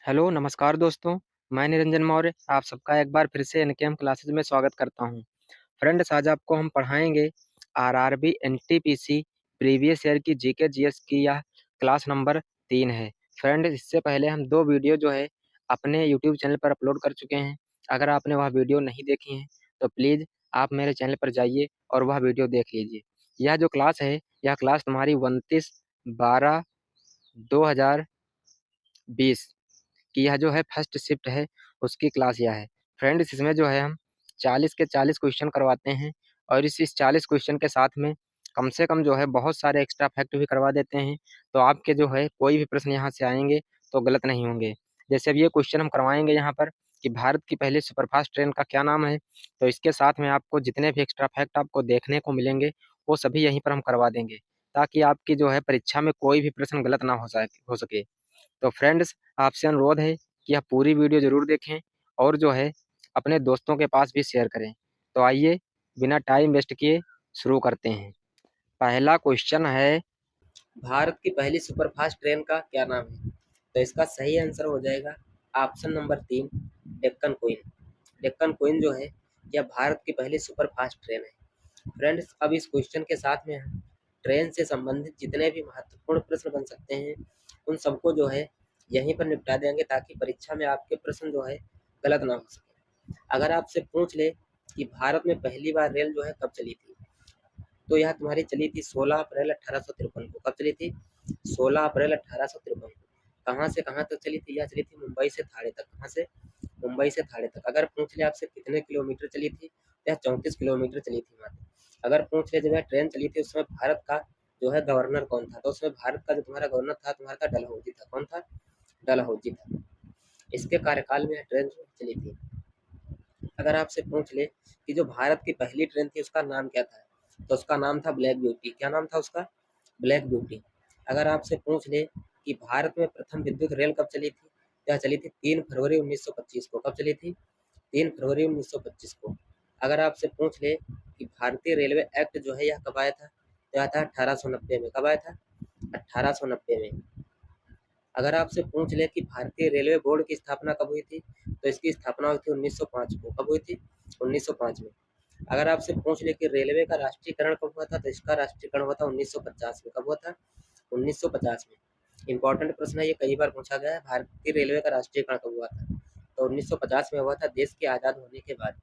Hello, नमस्कार दोस्तों। मैं निरंजन मौर्य आप सबका एक बार फिर से एनकेएम क्लासेस में स्वागत करता हूं। फ्रेंड्स, आज आपको हम पढ़ाएंगे आरआरबी एनटीपीसी प्रीवियस ईयर की जीके जीएस की यह क्लास नंबर 3 है। फ्रेंड्स, इससे पहले हम 2 वीडियो जो है अपने यूट्यूब चैनल पर अपलोड कर चुके हैं। अगर आपने वह वीडियो नहीं देखी है तो प्लीज़ आप मेरे चैनल पर जाइए और वह वीडियो देख लीजिए। यह जो क्लास है, यह क्लास तुम्हारी 29/12/2020 कि यह जो है फर्स्ट शिफ्ट है, उसकी क्लास यह है। फ्रेंड्स, इसमें जो है हम 40 के 40 क्वेश्चन करवाते हैं और इस 40 क्वेश्चन के साथ में कम से कम जो है बहुत सारे एक्स्ट्रा फैक्ट भी करवा देते हैं। तो आपके जो है कोई भी प्रश्न यहाँ से आएँगे तो गलत नहीं होंगे। जैसे अब ये क्वेश्चन हम करवाएँगे यहाँ पर कि भारत की पहली सुपरफास्ट ट्रेन का क्या नाम है? तो इसके साथ में आपको जितने भी एक्स्ट्रा फैक्ट आपको देखने को मिलेंगे, वो सभी यहीं पर हम करवा देंगे, ताकि आपकी जो है परीक्षा में कोई भी प्रश्न गलत ना हो सके। तो फ्रेंड्स, आपसे अनुरोध है कि आप पूरी वीडियो ज़रूर देखें और जो है अपने दोस्तों के पास भी शेयर करें। तो आइए बिना टाइम वेस्ट किए शुरू करते हैं। पहला क्वेश्चन है, भारत की पहली सुपरफास्ट ट्रेन का क्या नाम है? तो इसका सही आंसर हो जाएगा option number 3, Deccan queen. Deccan queen जो है यह भारत की पहली सुपरफास्ट ट्रेन है। फ्रेंड्स, अब इस क्वेश्चन के साथ में हम ट्रेन से संबंधित जितने भी महत्वपूर्ण प्रश्न बन सकते हैं उन सबको जो है यहीं पर निपटा देंगे, ताकि परीक्षा में आपके प्रश्न जो है गलत ना हो सके। अगर आपसे पूछ ले कि भारत में पहली बार रेल जो है कब चली थी, तो यह तुम्हारी चली थी 16 अप्रैल 1853 को। कब चली थी? 16 अप्रैल 1853 को। कहाँ से कहाँ तक चली थी? यह चली थी मुंबई से थाने तक। कहाँ से? मुंबई से थाने तक। अगर पूछ ले आपसे कितने किलोमीटर चली थी, तो यह 34 किलोमीटर चली थी मात्र। अगर पूछ ले जब यह ट्रेन चली थी उसमें भारत का जो है गवर्नर कौन था, तो उसमें भारत का जो तुम्हारा गवर्नर था, तुम्हारा था डलहौजी था। कौन था? डलहौजी था। इसके कार्यकाल में यह ट्रेन जो चली थी। अगर आपसे पूछ ले कि जो भारत की पहली ट्रेन थी उसका नाम क्या था, तो उसका नाम था ब्लैक ब्यूटी। क्या नाम था उसका? Black beauty. अगर आपसे पूछ ले कि भारत में प्रथम विद्युत रेल कब चली थी, तो यह चली थी 3 फरवरी 1925 को। कब चली थी? 3 फरवरी 1925 को। अगर आपसे पूछ ले कि भारतीय रेलवे एक्ट जो है यह कब आया था, तो यह था 1890 में। कब आया था? 1890 में। अगर आपसे पूछ ले कि भारतीय रेलवे बोर्ड की स्थापना कब हुई थी, तो इसकी स्थापना हुई थी 1905 को। कब हुई थी? 1905 में। अगर आपसे पूछ ले कि रेलवे का राष्ट्रीयकरण कब हुआ था, तो इसका राष्ट्रीयकरण हुआ था 1950 में। कब हुआ था? 1950 में। इंपॉर्टेंट प्रश्न है, ये कई बार पूछा गया है। भारतीय रेलवे का राष्ट्रीयकरण कब हुआ था, तो 1950 में हुआ था, देश के आज़ाद होने के बाद।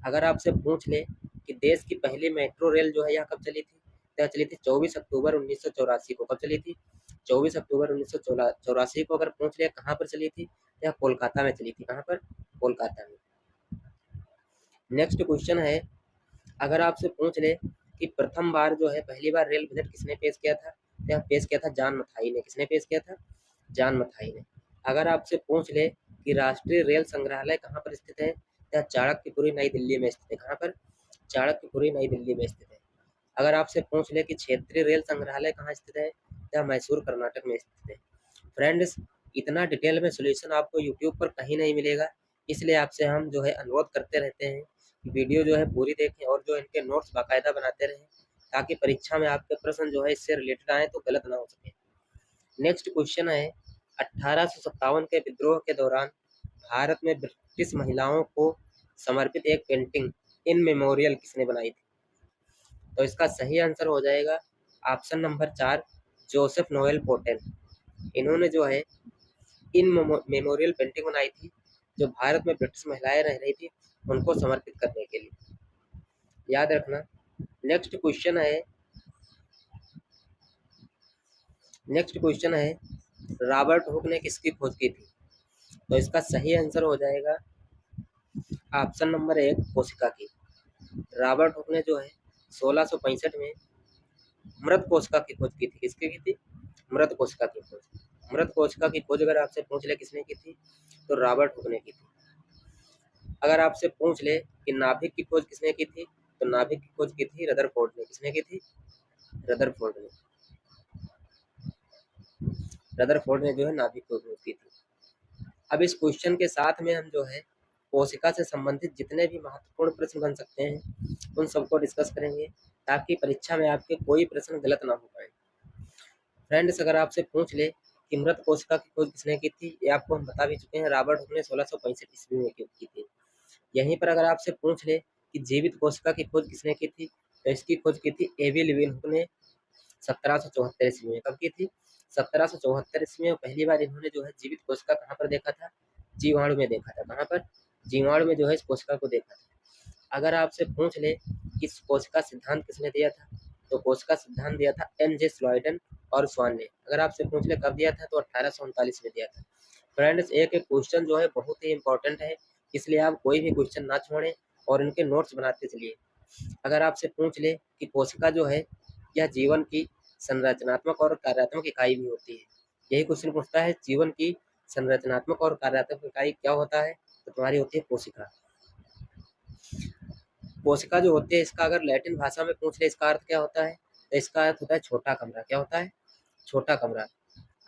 अगर आपसे पूछ ले कि देश की पहली मेट्रो रेल जो है यह कब चली थी, तो यह चली थी 24 अक्टूबर 1984 को। कब चली थी? 24 अक्टूबर 1984 को। अगर पूछ ले कहाँ पर चली थी, तो यह कोलकाता में चली थी। कहाँ पर? कोलकाता में। नेक्स्ट क्वेश्चन है, अगर आपसे पूछ ले कि प्रथम बार जो है पहली बार रेल बजट किसने पेश किया था, तो यह पेश किया था जॉन मथाई ने। किसने पेश किया था? जॉन मथाई ने। अगर आपसे पूछ ले कि राष्ट्रीय रेल संग्रहालय कहाँ पर स्थित है, तो यह चाणक्यपुरी नई दिल्ली में स्थित है। कहाँ पर? चाणक्यपुरी नई दिल्ली में स्थित है। अगर आपसे पूछ ले कि क्षेत्रीय रेल संग्रहालय कहाँ स्थित है, तो यह मैसूर कर्नाटक में स्थित है। फ्रेंड्स, इतना डिटेल में सॉल्यूशन आपको यूट्यूब पर कहीं नहीं मिलेगा, इसलिए आपसे हम जो है अनुरोध करते रहते हैं कि वीडियो जो है पूरी देखें और जो इनके नोट्स बाकायदा बनाते रहें, ताकि परीक्षा में आपके प्रश्न जो है इससे रिलेटेड आए तो गलत ना हो सके। नेक्स्ट क्वेश्चन है, 1857 के विद्रोह के दौरान भारत में ब्रिटिश महिलाओं को समर्पित एक पेंटिंग इन मेमोरियल किसने बनाई थी, तो इसका सही आंसर हो जाएगा ऑप्शन नंबर 4, जोसेफ नोएल पोटेन। इन्होंने जो है इन मेमोरियल पेंटिंग बनाई थी जो भारत में ब्रिटिश महिलाएं रह रही थी उनको समर्पित करने के लिए। याद रखना। नेक्स्ट क्वेश्चन है, रॉबर्ट हुक ने किसकी खोज की थी, तो इसका सही आंसर हो जाएगा ऑप्शन नंबर 1, कोशिका की। रॉबर्ट हुक ने जो है 1665 में मृत कोशिका की खोज की थी। किसकी की थी? मृत कोशिका की खोज। मृत कोशिका की खोज अगर आपसे पूछ ले किसने की थी, तो रॉबर्ट हुक ने की थी। अगर आपसे पूछ ले कि नाभिक की खोज किसने की थी, तो नाभिक की खोज की थी रदरफोर्ड ने। किसने की थी? रदरफोर्ड ने। रदरफोर्ड ने जो है नाभिक की खोज की थी। अब इस क्वेश्चन के साथ में हम जो है कोशिका से संबंधित जितने भी महत्वपूर्ण प्रश्न बन सकते हैं उन सबको डिस्कस करेंगे, ताकि परीक्षा में आपके कोई प्रश्न गलत ना हो पाए। फ्रेंड्स, अगर आपसे पूछ ले कि मृत कोशिका की खोज किसने की थी, ये आपको हम बता भी चुके हैं, रॉबर्ट हुक ने 1665 ईस्वी में की थी। यहीं पर अगर आपसे पूछ ले कि जीवित कोशिका की खोज किसने की थी, तो इसकी खोज की थी एवी लिविन हुक ने 1774 ईस्वी में। कब की थी? 1774 ईस्वी में पहली बार इन्होंने जो है जीवित कोशिका कहाँ पर देखा था? जीवाणु में देखा था। कहाँ पर? जीवाणु में जो है इस कोशिका को देखा था। अगर आपसे पूछ ले कि इस कोशिका सिद्धांत किसने दिया था, तो कोशिका सिद्धांत दिया था एम.जे. स्लाइडन और स्वान ने। अगर आपसे पूछ ले कब दिया था, तो 1839 में दिया था। फ्रेंड्स, एक एक क्वेश्चन जो है बहुत ही इंपॉर्टेंट है, इसलिए आप कोई भी क्वेश्चन ना छोड़ें और इनके नोट्स बनाते चलिए। अगर आपसे पूछ ले कि कोशिका जो है यह जीवन की संरचनात्मक और कार्यात्मक इकाई भी होती है, यही क्वेश्चन पूछता है जीवन की संरचनात्मक और कार्यात्मक इकाई क्या होता है, तो तुम्हारी होती है कोशिका। कोशिका जो होती है, इसका अगर लैटिन भाषा में पूछ ले इसका अर्थ क्या होता है, तो इसका अर्थ होता है छोटा कमरा। क्या होता है? छोटा कमरा।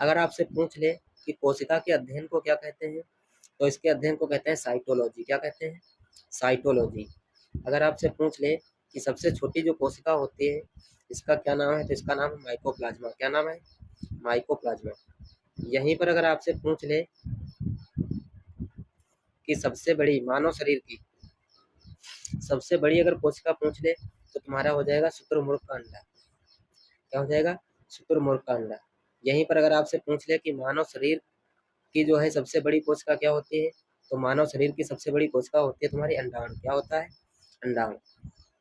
अगर आपसे पूछ ले कि कोशिका के अध्ययन को क्या कहते हैं, तो इसके अध्ययन को कहते हैं साइटोलॉजी। क्या कहते हैं? साइटोलॉजी। अगर आपसे पूछ ले कि सबसे छोटी जो कोशिका होती है इसका क्या नाम है, तो इसका नाम है माइकोप्लाज्मा। क्या नाम है? माइकोप्लाज्मा। यहीं पर अगर आपसे पूछ ले कि सबसे बड़ी मानव शरीर की सबसे बड़ी अगर कोशिका पूछ ले, तो तुम्हारा हो जाएगा शुतुरमुर्ग का अंडा। क्या हो जाएगा? शुतुरमुर्ग का अंडा। यहीं पर अगर आपसे पूछ ले कि मानव शरीर की जो है सबसे बड़ी कोशिका क्या होती है, तो मानव शरीर की सबसे बड़ी कोशिका होती है तुम्हारी अंडाणु। क्या होता है? अंडाणु।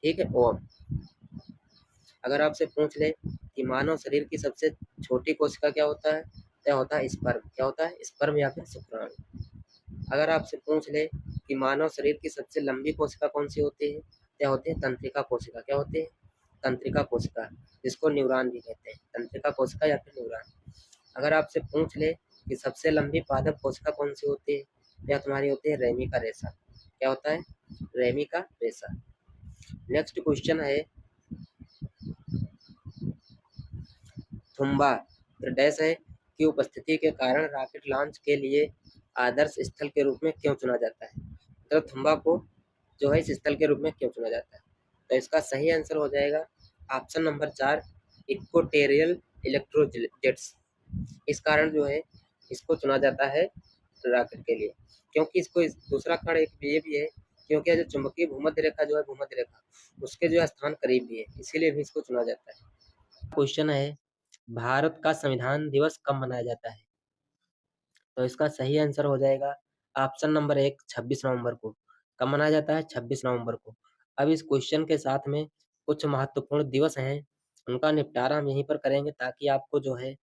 ठीक है। ओम। अगर आपसे पूछ ले कि मानव शरीर की सबसे छोटी कोशिका क्या होता है, क्या होता है? स्पर्म। क्या होता है? स्पर्म या फिर शुक्राणु। अगर आपसे पूछ ले कि मानव शरीर की सबसे लंबी कोशिका कौन सी होती है, क्या होती है? तंत्रिका कोशिका। क्या होती है? तंत्रिका कोशिका, जिसको न्यूरॉन भी कहते हैं। तंत्रिका कोशिका या फिर न्यूरॉन। अगर आपसे पूछ ले कि सबसे लंबी पादप कोशिका कौन सी होती है, यह तुम्हारी होती है रेमी का रेशा। क्या होता है? रेमी का रेशा। नेक्स्ट क्वेश्चन है थुम्बा डैश है की उपस्थिति के कारण रॉकेट लॉन्च के लिए आदर्श स्थल के रूप में क्यों चुना जाता है? तो थुम्बा को जो है इस स्थल के रूप में क्यों चुना जाता है, तो इसका सही आंसर हो जाएगा ऑप्शन नंबर 4, इक्वेटोरियल इलेक्ट्रोजेट्स। इस कारण जो है इसको चुना जाता है रॉकेट के लिए, क्योंकि इसको दूसरा कारण एक ये भी है क्योंकि जो चुंबकीय भूमध्य रेखा जो है भूमध्य रेखा उसके जो है स्थान करीब भी है, इसीलिए भी इसको चुना जाता है। क्वेश्चन है भारत का संविधान दिवस कब मनाया जाता है, तो इसका सही आंसर हो जाएगा ऑप्शन नंबर 1, 26 नवंबर को। कब मनाया जाता है? 26 नवंबर को। अब इस क्वेश्चन के साथ में कुछ महत्वपूर्ण दिवस हैं, उनका निपटारा हम यहीं पर करेंगे ताकि आपको जो है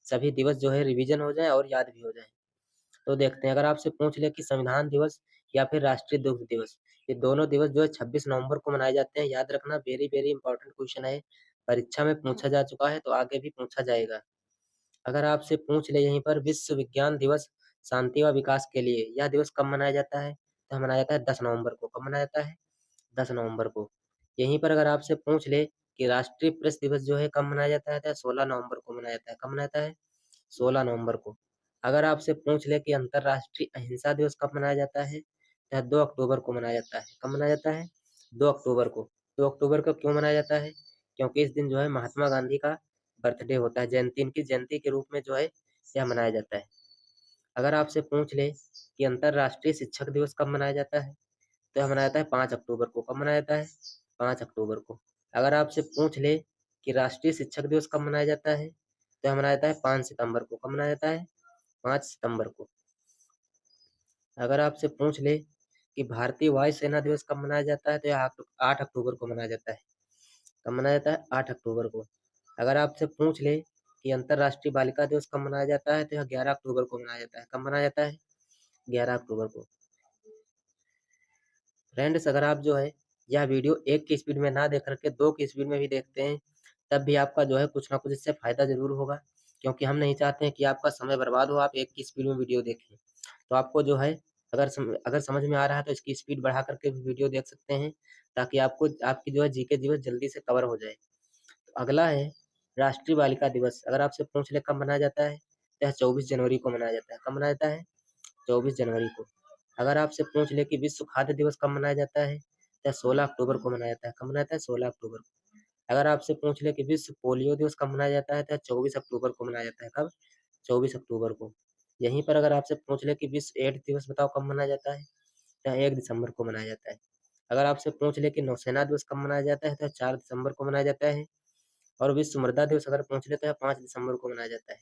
सभी दिवस जो है रिवीजन हो जाए और याद भी हो जाए। तो देखते हैं, अगर आपसे पूछ ले कि संविधान दिवस या फिर राष्ट्रीय दुग्ध दिवस, ये दोनों दिवस जो है 26 नवंबर को मनाए जाते हैं। याद रखना, वेरी वेरी इंपॉर्टेंट क्वेश्चन है, परीक्षा में पूछा जा चुका है तो आगे भी पूछा जाएगा। अगर आपसे पूछ ले यहीं पर विश्व विज्ञान दिवस शांति व विकास के लिए, यह दिवस कब मनाया जाता है, तो मनाया जाता है 10 नवंबर को। कब मनाया जाता है? 10 नवंबर को। यहीं पर अगर आपसे पूछ ले कि राष्ट्रीय प्रेस दिवस जो है कब मनाया जाता है, तो 16 नवंबर को मनाया जाता है। कब मनाया जाता है? 16 नवंबर को। अगर आपसे पूछ ले कि अंतर्राष्ट्रीय अहिंसा दिवस कब मनाया जाता है, तो 2 अक्टूबर को मनाया जाता है। कब मनाया जाता है? 2 अक्टूबर को। 2 अक्टूबर को क्यों मनाया जाता है? क्योंकि इस दिन जो है महात्मा गांधी का बर्थडे होता है, जयंती, इनकी जयंती के रूप में जो है यह मनाया जाता है। अगर आपसे पूछ ले कि अंतर्राष्ट्रीय शिक्षक दिवस कब मनाया जाता है, तो यह मनाया जाता है 5 अक्टूबर को। कब मनाया जाता है? 5 अक्टूबर को। अगर आपसे पूछ ले कि राष्ट्रीय शिक्षक दिवस कब मनाया जाता है, तो यह मनाया जाता है 5 सितंबर को। कब मनाया जाता है? 5 सितंबर को। अगर आपसे पूछ ले कि भारतीय वायुसेना दिवस कब मनाया जाता है, तो यह 8 अक्टूबर को मनाया जाता है। कब मनाया जाता है? 8 अक्टूबर को। अगर आपसे पूछ ले कि अंतर्राष्ट्रीय बालिका दिवस कब मनाया जाता है, तो यह 11 अक्टूबर को मनाया जाता है। कब मनाया जाता है? 11 अक्टूबर को। फ्रेंड्स, अगर आप जो है यह वीडियो 1 की स्पीड में ना देख करके 2 की स्पीड में भी देखते हैं, तब भी आपका जो है कुछ ना कुछ इससे फ़ायदा ज़रूर होगा, क्योंकि हम नहीं चाहते हैं कि आपका समय बर्बाद हो, आप 1 की स्पीड में वीडियो देखें। तो आपको जो है अगर समझ में आ रहा है तो इसकी स्पीड बढ़ा करके भी वीडियो देख सकते हैं, ताकि आपको आपकी जो है जीके दिवस जल्दी से कवर हो जाए। तो अगला है राष्ट्रीय बालिका दिवस। अगर आपसे पूछ ले कब मनाया जाता है, तो यह 24 जनवरी को मनाया जाता है। कब मनाया जाता है? 24 जनवरी को। अगर आपसे पूछ ले कि विश्व खाद्य दिवस कब मनाया जाता है, तो 16 अक्टूबर को मनाया जाता है। कब मनाया जाता है? 16 अक्टूबर को। अगर आपसे पूछ ले कि विश्व पोलियो दिवस कब मनाया जाता है, तो 24 अक्टूबर को मनाया जाता है। कब? 24 अक्टूबर को। यहीं पर अगर आपसे पूछ ले कि विश्व एड्स दिवस बताओ कब मनाया जाता है, तो 1 दिसंबर को मनाया जाता है। अगर आपसे पूछ ले कि नौसेना दिवस कब मनाया जाता है, तो 4 दिसंबर को मनाया जाता है। और विश्व मृदा दिवस अगर पूछ ले तो 5 दिसंबर को मनाया जाता है।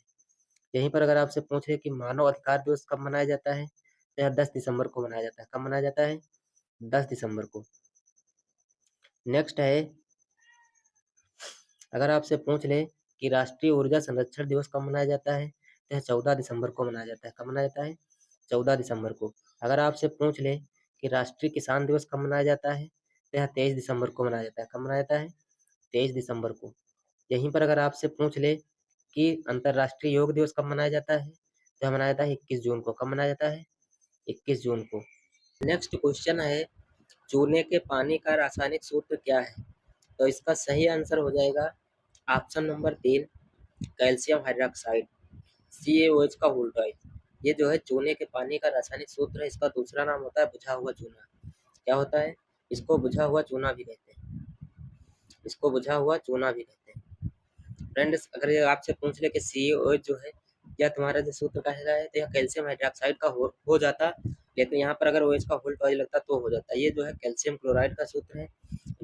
यहीं पर अगर आपसे पूछ ले कि मानव अधिकार दिवस कब मनाया जाता है, तो यह 10 दिसंबर को मनाया जाता है। कब मनाया जाता है? 10 दिसंबर को। नेक्स्ट है, अगर आपसे पूछ ले कि राष्ट्रीय ऊर्जा संरक्षण दिवस कब मनाया जाता है, तो यह 14 दिसंबर को मनाया जाता है। कब मनाया जाता है? 14 दिसंबर को। अगर आपसे पूछ ले कि राष्ट्रीय किसान दिवस कब मनाया जाता है, तो यह 23 दिसंबर को मनाया जाता है। कब मनाया जाता है? 23 दिसंबर को। यहीं पर अगर आपसे पूछ ले कि अंतर्राष्ट्रीय योग दिवस कब मनाया जाता है, तो यह मनाया जाता है 21 जून को। कब मनाया जाता है? 21 जून को। नेक्स्ट क्वेश्चन है, चूने के पानी का रासायनिक सूत्र क्या है? तो इसका सही आंसर हो जाएगा option number 3, calcium hydroxide, CaOH का वोल्टाइज। ये जो है चूने के पानी का रासायनिक सूत्र है। इसका दूसरा नाम होता है बुझा हुआ चूना। क्या होता है? इसको बुझा हुआ चूना भी कहते हैं। इसको बुझा हुआ चूना भी कहते हैं। फ्रेंड्स, अगर ये आपसे पूछ ले कि CaOH जो है या तुम्हारा जो सूत्र का है तो यह कैल्शियम हाइड्रोक्साइड का हो जाता, लेकिन यहाँ पर अगर OH का वोल्टाइज लगता तो हो जाता। ये जो है कैल्शियम क्लोराइड का सूत्र है।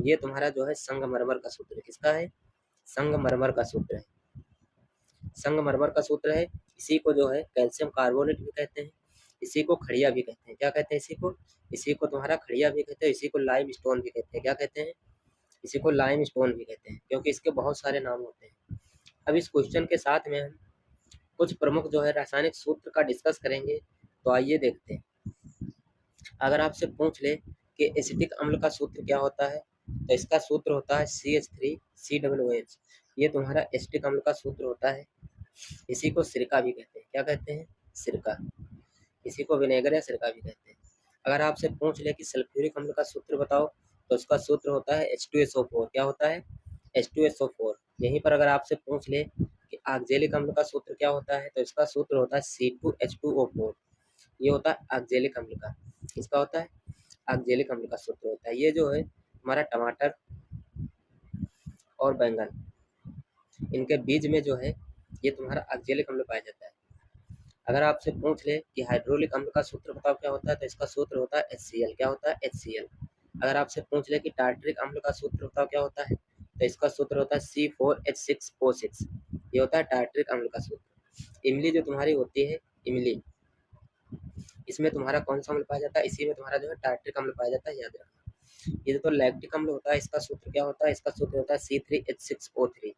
ये तुम्हारा जो है संगमरमर का सूत्र है। किसका है? संगमरमर का सूत्र है। संगमरमर का सूत्र है। इसी को जो है कैल्शियम कार्बोनेट भी कहते हैं। इसी को खड़िया भी कहते हैं। क्या कहते हैं इसी को? इसी को तुम्हारा खड़िया भी कहते हैं। इसी को लाइम स्टोन भी कहते हैं। क्या कहते हैं? इसी को लाइम स्टोन भी कहते हैं, क्योंकि इसके बहुत सारे नाम होते हैं। अब इस क्वेश्चन के साथ में हम कुछ प्रमुख जो है रासायनिक सूत्र का डिस्कस करेंगे। तो आइए देखते हैं। अगर आपसे पूछ ले कि एसिटिक अम्ल का सूत्र क्या होता है, तो इसका सूत्र होता है CH3COOH। ये तुम्हारा एसिटिक अम्ल का सूत्र होता है। इसी को सिरका भी कहते हैं। क्या कहते हैं? सिरका। इसी को विनेगर या सिरका भी कहते हैं। अगर आपसे पूछ ले कि सल्फ्यूरिक अम्ल का सूत्र बताओ, तो उसका सूत्र होता है H2SO4। क्या होता है? H2SO4। यहीं पर अगर आपसे पूछ ले कि ऑक्जेलिक अम्ल का सूत्र क्या होता है, तो इसका सूत्र होता है C2H2O4। ये होता है ऑक्जेलिक अम्ल का। इसका होता है ऑक्जेलिक अम्ल का सूत्र होता है। ये जो है हमारा टमाटर और बैंगन, इनके बीज में जो है ये तुम्हारा ऑक्जेलिक अम्ल पाया जाता है। अगर आपसे पूछ ले कि हाइड्रोलिक अम्ल का सूत्र बताओ क्या होता है, तो इसका सूत्र होता है HCl। क्या होता है? HCl। अगर आपसे पूछ ले कि टार्टरिक अम्ल का सूत्र बताओ क्या होता है, तो इसका सूत्र होता है C4H6O6। ये होता है टार्टरिक अम्ल का सूत्र। इमली जो तुम्हारी होती है, इमली, इसमें तुम्हारा कौन सा अम्ल पाया जाता है? इसी में तुम्हारा जो है टार्टरिक अम्ल पाया जाता है, याद रखना। ये तो लैक्टिक अम्ल होता है, इसका सूत्र क्या होता है? इसका सूत्र होता है C3H6O3।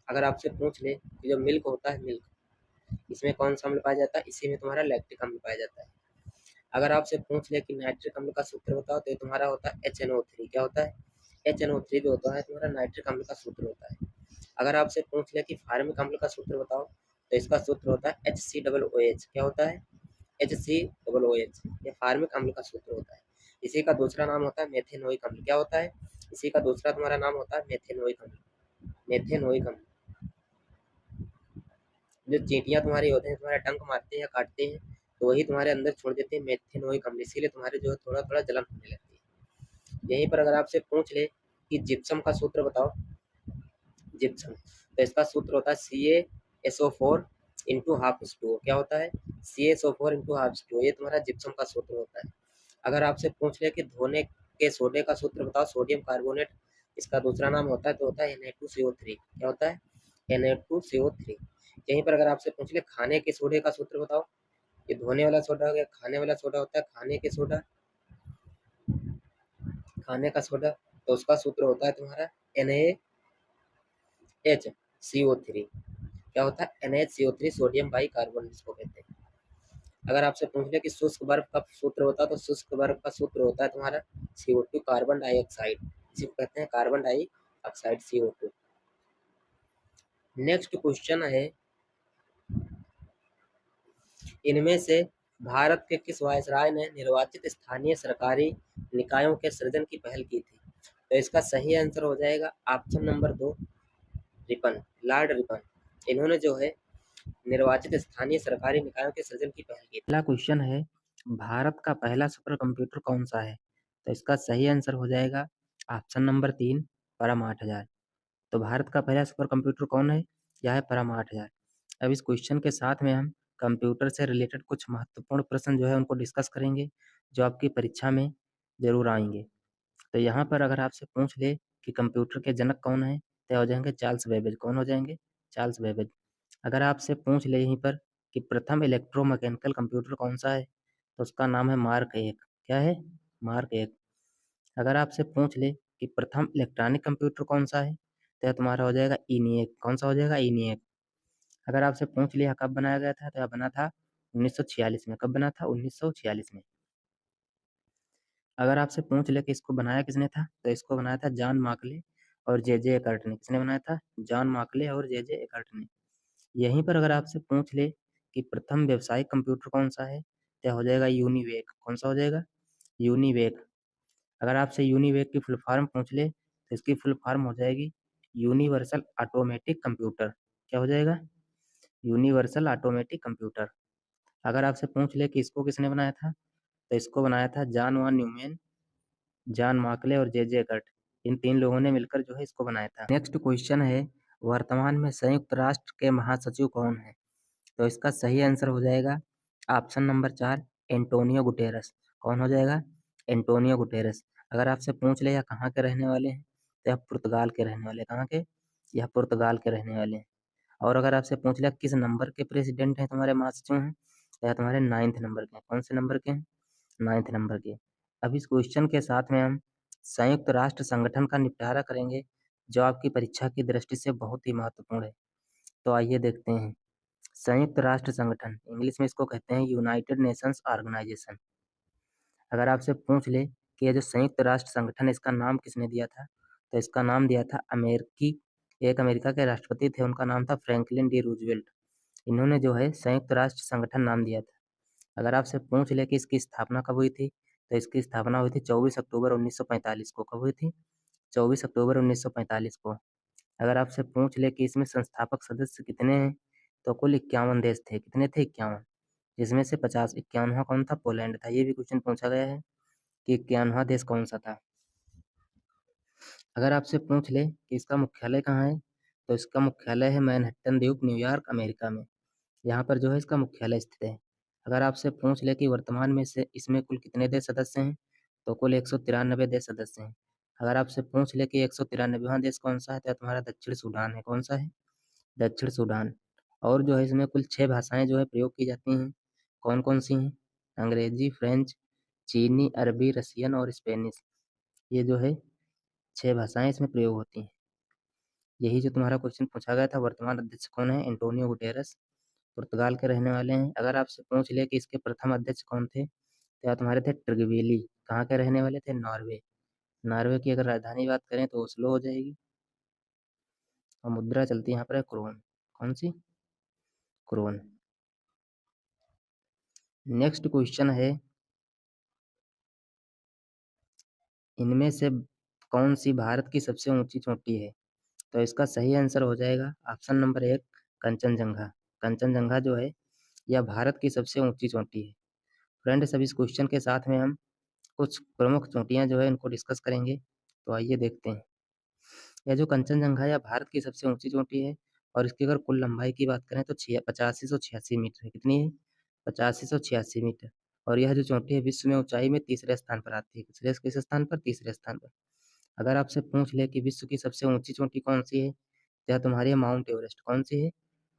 अगर आपसे पूछ ले कि जो मिल्क होता है, मिल्क, इसमें कौन सा अम्ल पाया जाता है? इसी में तुम्हारा लैक्टिक अम्ल पाया जाता है। अगर आपसे पूछ ले कि नाइट्रिक अम्ल का सूत्र बताओ, तो ये तुम्हारा होता है HNO3। क्या होता है? HNO3 जो होता है तुम्हारा नाइट्रिक अम्ल का सूत्र होता है। अगर आपसे पूछ ले कि फार्मिक अम्ल का सूत्र बताओ, तो इसका सूत्र होता है HCOOH। क्या होता है? HCOOH। ये फार्मिक अम्ल का सूत्र होता है। इसी का दूसरा नाम होता है मेथेनोइक अम्ल। क्या होता है? इसी का दूसरा तुम्हारा नाम होता है मेथेनोइक अम्ल। मेथेनोइक अम्ल। जो चींटियां तुम्हारी होते हैं, तुम्हारा डंक मारते हैं या काटते हैं, तो वही तुम्हारे अंदर छोड़ देते हैं मेथेनोइक अम्ल। इसीलिए तुम्हारे जो है थोड़ा थोड़ा जलन होने लगती है। यहीं पर अगर आपसे पूछ ले कि जिप्सम का सूत्र बताओ, जिप्सम, तो इसका सूत्र होता है CaSO4 इंटू हाफ H2O। क्या होता है? CaSO4 into half H2O। ये तुम्हारा जिप्सम का सूत्र होता है। अगर आपसे पूछ ले कि धोने के सोडे का सूत्र बताओ, सोडियम कार्बोनेट, इसका दूसरा नाम होता है, तो होता है Na2CO3। क्या होता है? Na2CO3। यहीं पर अगर आपसे पूछ ले खाने के सोडे का सूत्र बताओ, ये धोने वाला सोडा हो गया, खाने वाला सोडा होता है खाने के सोडा, खाने का सोडा, तो उसका सूत्र होता है तुम्हारा NaHCO3। क्या होता है? NaHCO3, सोडियम बाई कार्बोनेट इसको कहते हैं। अगर आपसे पूछ ले कि शुष्क बर्फ का सूत्र होता है, तो शुष्क बर्फ का सूत्र होता है तुम्हारा CO2, कार्बन डाइऑक्साइड। इसी को कहते हैं carbon dioxide, CO2। Next question है, इनमें से भारत के किस वायसराय ने निर्वाचित स्थानीय सरकारी निकायों के सृजन की पहल की थी? तो इसका सही आंसर हो जाएगा option number 2, Ripon, Lord Ripon. इन्होंने जो है निर्वाचित स्थानीय सरकारी निकायों के सृजन की पहल की। पहला क्वेश्चन है, भारत का पहला सुपर कंप्यूटर कौन सा है? तो इसका सही आंसर हो जाएगा ऑप्शन नंबर 3, परम 8000। तो भारत का पहला सुपर कंप्यूटर कौन है? यह है परम 8000। अब इस क्वेश्चन के साथ में हम कंप्यूटर से रिलेटेड कुछ महत्वपूर्ण प्रश्न जो है उनको डिस्कस करेंगे, जो आपकी परीक्षा में ज़रूर आएँगे। तो यहाँ पर अगर आपसे पूछ ले कि कंप्यूटर के जनक कौन हैं, तो हो जाएँगे चार्ल्स बेबेज। कौन हो जाएँगे? Charles Babbage. अगर आपसे पूछ ले यहीं पर कि प्रथम इलेक्ट्रोमैकेनिकल कंप्यूटर कौन-सा है, तो उसका नाम है मार्क 1। क्या है? मार्क 1। अगर आपसे पूछ ले कि प्रथम इलेक्ट्रॉनिक कंप्यूटर कौन-सा है, तो यह तुम्हारा हो जाएगा ENIAC। कौन-सा हो जाएगा? ENIAC। अगर आपसे पूछ लिया कब बनाया गया था, तो यह बना था 1946 में। कब बना था? 1946 में। अगर आपसे पूछ ले कि इसको बनाया किसने था, तो इसको बनाया था जॉन मार्कले और जे एकर्ट ने। किसने बनाया था? जॉन मार्कले और जे एकर्ट ने। यहीं पर अगर आपसे पूछ ले कि प्रथम व्यावसायिक कंप्यूटर कौन-सा है, तो हो जाएगा यूनिवेक। कौन-सा हो जाएगा? यूनिवेक। अगर आपसे यूनिवेक की फुल फॉर्म पूछ ले, तो इसकी फुल फॉर्म हो जाएगी यूनिवर्सल ऑटोमेटिक कंप्यूटर। क्या हो जाएगा? Universal automatic computer. अगर आपसे पूछ ले कि इसको किसने बनाया था, तो इसको बनाया था John von Neumann, John Mauchly और जे एकर्ट। इन 3 लोगों ने मिलकर जो है इसको बनाया था। नेक्स्ट क्वेश्चन है, वर्तमान में संयुक्त राष्ट्र के महासचिव कौन हैं? तो इसका सही आंसर हो जाएगा ऑप्शन नंबर 4 एंटोनियो गुटेरस। कौन हो जाएगा? Antonio Guterres. अगर आपसे पूछ ले यह कहाँ के रहने वाले हैं, तो यह पुर्तगाल के रहने वाले हैं। कहाँ के? यह पुर्तगाल के रहने वाले हैं। और अगर आपसे पूछ लिया किस नंबर के प्रेसिडेंट हैं तुम्हारे महासचिव हैं, तो यह तुम्हारे 9th नंबर के हैं। कौन से नंबर के हैं? 9th नंबर के। अब इस क्वेश्चन के साथ में हम संयुक्त राष्ट्र संगठन का निपटारा करेंगे, जो आपकी परीक्षा की दृष्टि से बहुत ही महत्वपूर्ण है। तो आइए देखते हैं। संयुक्त राष्ट्र संगठन, इंग्लिश में इसको कहते हैं यूनाइटेड नेशंस ऑर्गेनाइजेशन। अगर आपसे पूछ ले कि ये जो संयुक्त राष्ट्र संगठन है, इसका नाम किसने दिया था, तो इसका नाम दिया था एक अमेरिका के राष्ट्रपति थे, उनका नाम था फ्रैंकलिन डी रूजवेल्ट। इन्होंने जो है संयुक्त राष्ट्र संगठन नाम दिया था। अगर आपसे पूछ ले कि इसकी स्थापना कब हुई थी, तो इसकी स्थापना हुई थी 24 अक्टूबर 1945 को। कब हुई थी? 24 अक्टूबर 1945 को। अगर आपसे पूछ ले कि इसमें संस्थापक सदस्य कितने हैं, तो कुल 51 देश थे। कितने थे? 51। जिसमें से 51वां कौन था? पोलैंड था। ये भी क्वेश्चन पूछा गया है कि 51वां देश कौन सा था। अगर आपसे पूछ ले कि इसका मुख्यालय कहाँ है, तो इसका मुख्यालय है मैनहट्टन द्वीप, न्यूयॉर्क, अमेरिका में। यहाँ पर जो है इसका मुख्यालय स्थित है। अगर आपसे पूछ ले कि वर्तमान में से इसमें कुल कितने देश सदस्य हैं, तो कुल 193 देश सदस्य हैं। अगर आपसे पूछ ले कि 193वां देश कौन सा है, तो तुम्हारा दक्षिण सूडान है। कौन सा है? दक्षिण सूडान। और जो है इसमें कुल 6 भाषाएं जो है प्रयोग की जाती हैं। कौन कौन सी हैं? अंग्रेजी, फ्रेंच, चीनी, अरबी, रसियन और स्पेनिश। ये जो है 6 भाषाएं इसमें प्रयोग होती हैं। यही जो तुम्हारा क्वेश्चन पूछा गया था, वर्तमान अध्यक्ष कौन है? एंटोनियो गुटेरस, पुर्तगाल के रहने वाले हैं। अगर आपसे पूछ ले कि इसके प्रथम अध्यक्ष कौन थे, तो या तुम्हारे थे ट्रिगवेली। कहाँ के रहने वाले थे? नॉर्वे। नॉर्वे की अगर राजधानी बात करें तो ओस्लो हो जाएगी। और मुद्रा चलती है यहाँ पर क्रोन। कौन सी? क्रोन। नेक्स्ट क्वेश्चन है, इनमें से कौन सी भारत की सबसे ऊंची चोटी है? तो इसका सही आंसर हो जाएगा ऑप्शन नंबर 1 कंचनजंगा। कंचनजंगा जो है यह भारत की सबसे ऊंची चोटी है। फ्रेंड्स, अब इस क्वेश्चन के साथ में हम कुछ प्रमुख चोटियां जो है इनको डिस्कस करेंगे। तो आइए देखते हैं। यह जो कंचनजंगा है भारत की सबसे ऊंची चोटी है, और इसकी अगर कुल लंबाई की बात करें तो 8586 मीटर है। कितनी है? 8586 मीटर। और यह जो चोटी है विश्व में ऊंचाई में तीसरे स्थान पर आती है। किस स्थान पर? तीसरे स्थान पर। अगर आपसे पूछ ले कि विश्व की सबसे ऊंची चोटी कौन सी है, तो यह तुम्हारी है माउंट एवरेस्ट। कौन सी है?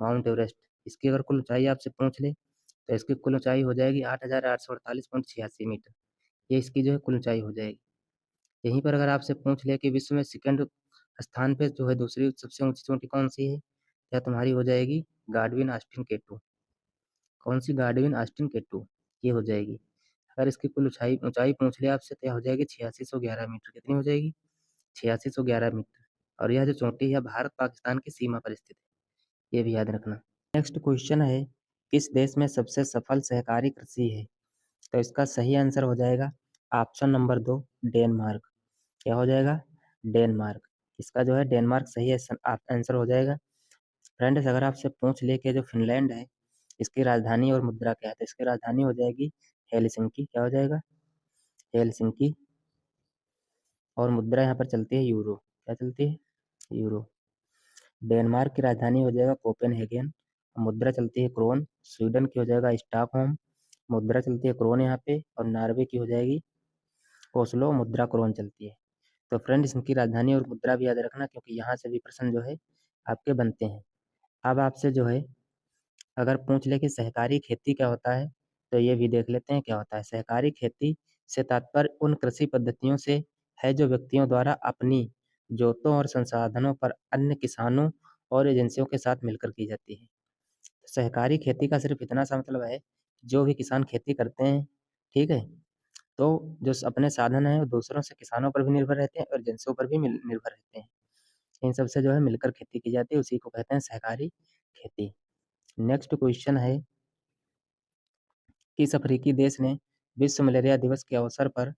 Mount Everest. इसकी अगर कुल ऊंचाई आपसे पूछ ले, तो इसकी कुल ऊंचाई हो जाएगी 8848.86 मीटर। ये इसकी जो है कुल ऊंचाई हो जाएगी। यहीं पर अगर आपसे पूछ ले कि विश्व में सेकंड स्थान पे जो है दूसरी सबसे ऊंची चोटी कौन सी है, यह तुम्हारी हो जाएगी गाडविन ऑस्टिन केटू। कौन सी? गाडविन ऑस्टिन केटू। ये हो जाएगी। अगर इसकी कुल ऊंचाई ऊंचाई पूछ ले आपसे, तो यह हो जाएगी 8611 मीटर। कितनी हो जाएगी? 8611 मीटर। और यह जो चोटी है भारत पाकिस्तान की सीमा पर स्थित है। ये भी याद रखना। नेक्स्ट क्वेश्चन है, किस देश में सबसे सफल सहकारी कृषि है? तो इसका सही आंसर हो जाएगा ऑप्शन नंबर 2 डेनमार्क। क्या हो जाएगा? डेनमार्क। इसका जो है डेनमार्क सही आंसर हो जाएगा। फ्रेंड्स, अगर आपसे पूछ ले कि जो फिनलैंड है इसकी राजधानी और मुद्रा क्या है, तो इसकी राजधानी हो जाएगी हेलसिंकी। क्या हो जाएगा? हेलसिंकी। और मुद्रा यहाँ पर चलती है यूरो। क्या चलती है? यूरो। डेनमार्क की राजधानी हो जाएगा कोपेनहेगन। मुद्रा चलती है क्रोन। स्वीडन की हो जाएगा स्टॉकहोम, मुद्रा चलती है क्रोन यहाँ पे। और नॉर्वे की हो जाएगी ओस्लो, मुद्रा क्रोन चलती है। तो फ्रेंड्स इनकी राजधानी और मुद्रा भी याद रखना, क्योंकि यहाँ से भी प्रश्न जो है आपके बनते हैं। अब आपसे जो है अगर पूछ ले कि सहकारी खेती क्या होता है, तो ये भी देख लेते हैं क्या होता है। सहकारी खेती से तात्पर्य उन कृषि पद्धतियों से है जो व्यक्तियों द्वारा अपनी जोतों और संसाधनों पर अन्य किसानों और एजेंसियों के साथ मिलकर की जाती है। सहकारी खेती का सिर्फ इतना सा मतलब है, जो भी किसान खेती करते हैं, ठीक है, तो जो अपने साधन है दूसरों से किसानों पर भी निर्भर रहते हैं और एजेंसियों पर भी निर्भर रहते हैं। इन सबसे जो है मिलकर खेती की जाती है, उसी को कहते हैं सहकारी खेती। नेक्स्ट क्वेश्चन है, किस अफ्रीकी देश ने विश्व मलेरिया दिवस के अवसर पर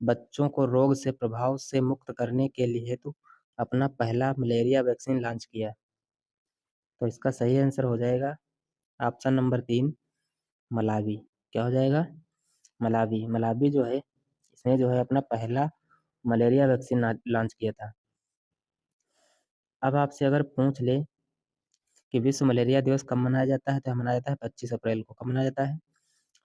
बच्चों को रोग से प्रभाव से मुक्त करने के लिए हेतु अपना पहला मलेरिया वैक्सीन लॉन्च किया? तो इसका सही आंसर हो जाएगा ऑप्शन नंबर 3, मलावी। क्या हो जाएगा? मलावी। मलावी जो है इसने जो है अपना पहला मलेरिया वैक्सीन लॉन्च किया था। अब आपसे अगर पूछ ले कि विश्व मलेरिया दिवस कब मनाया जाता है, तो मनाया जाता है 25 अप्रैल को। कब मनाया जाता है?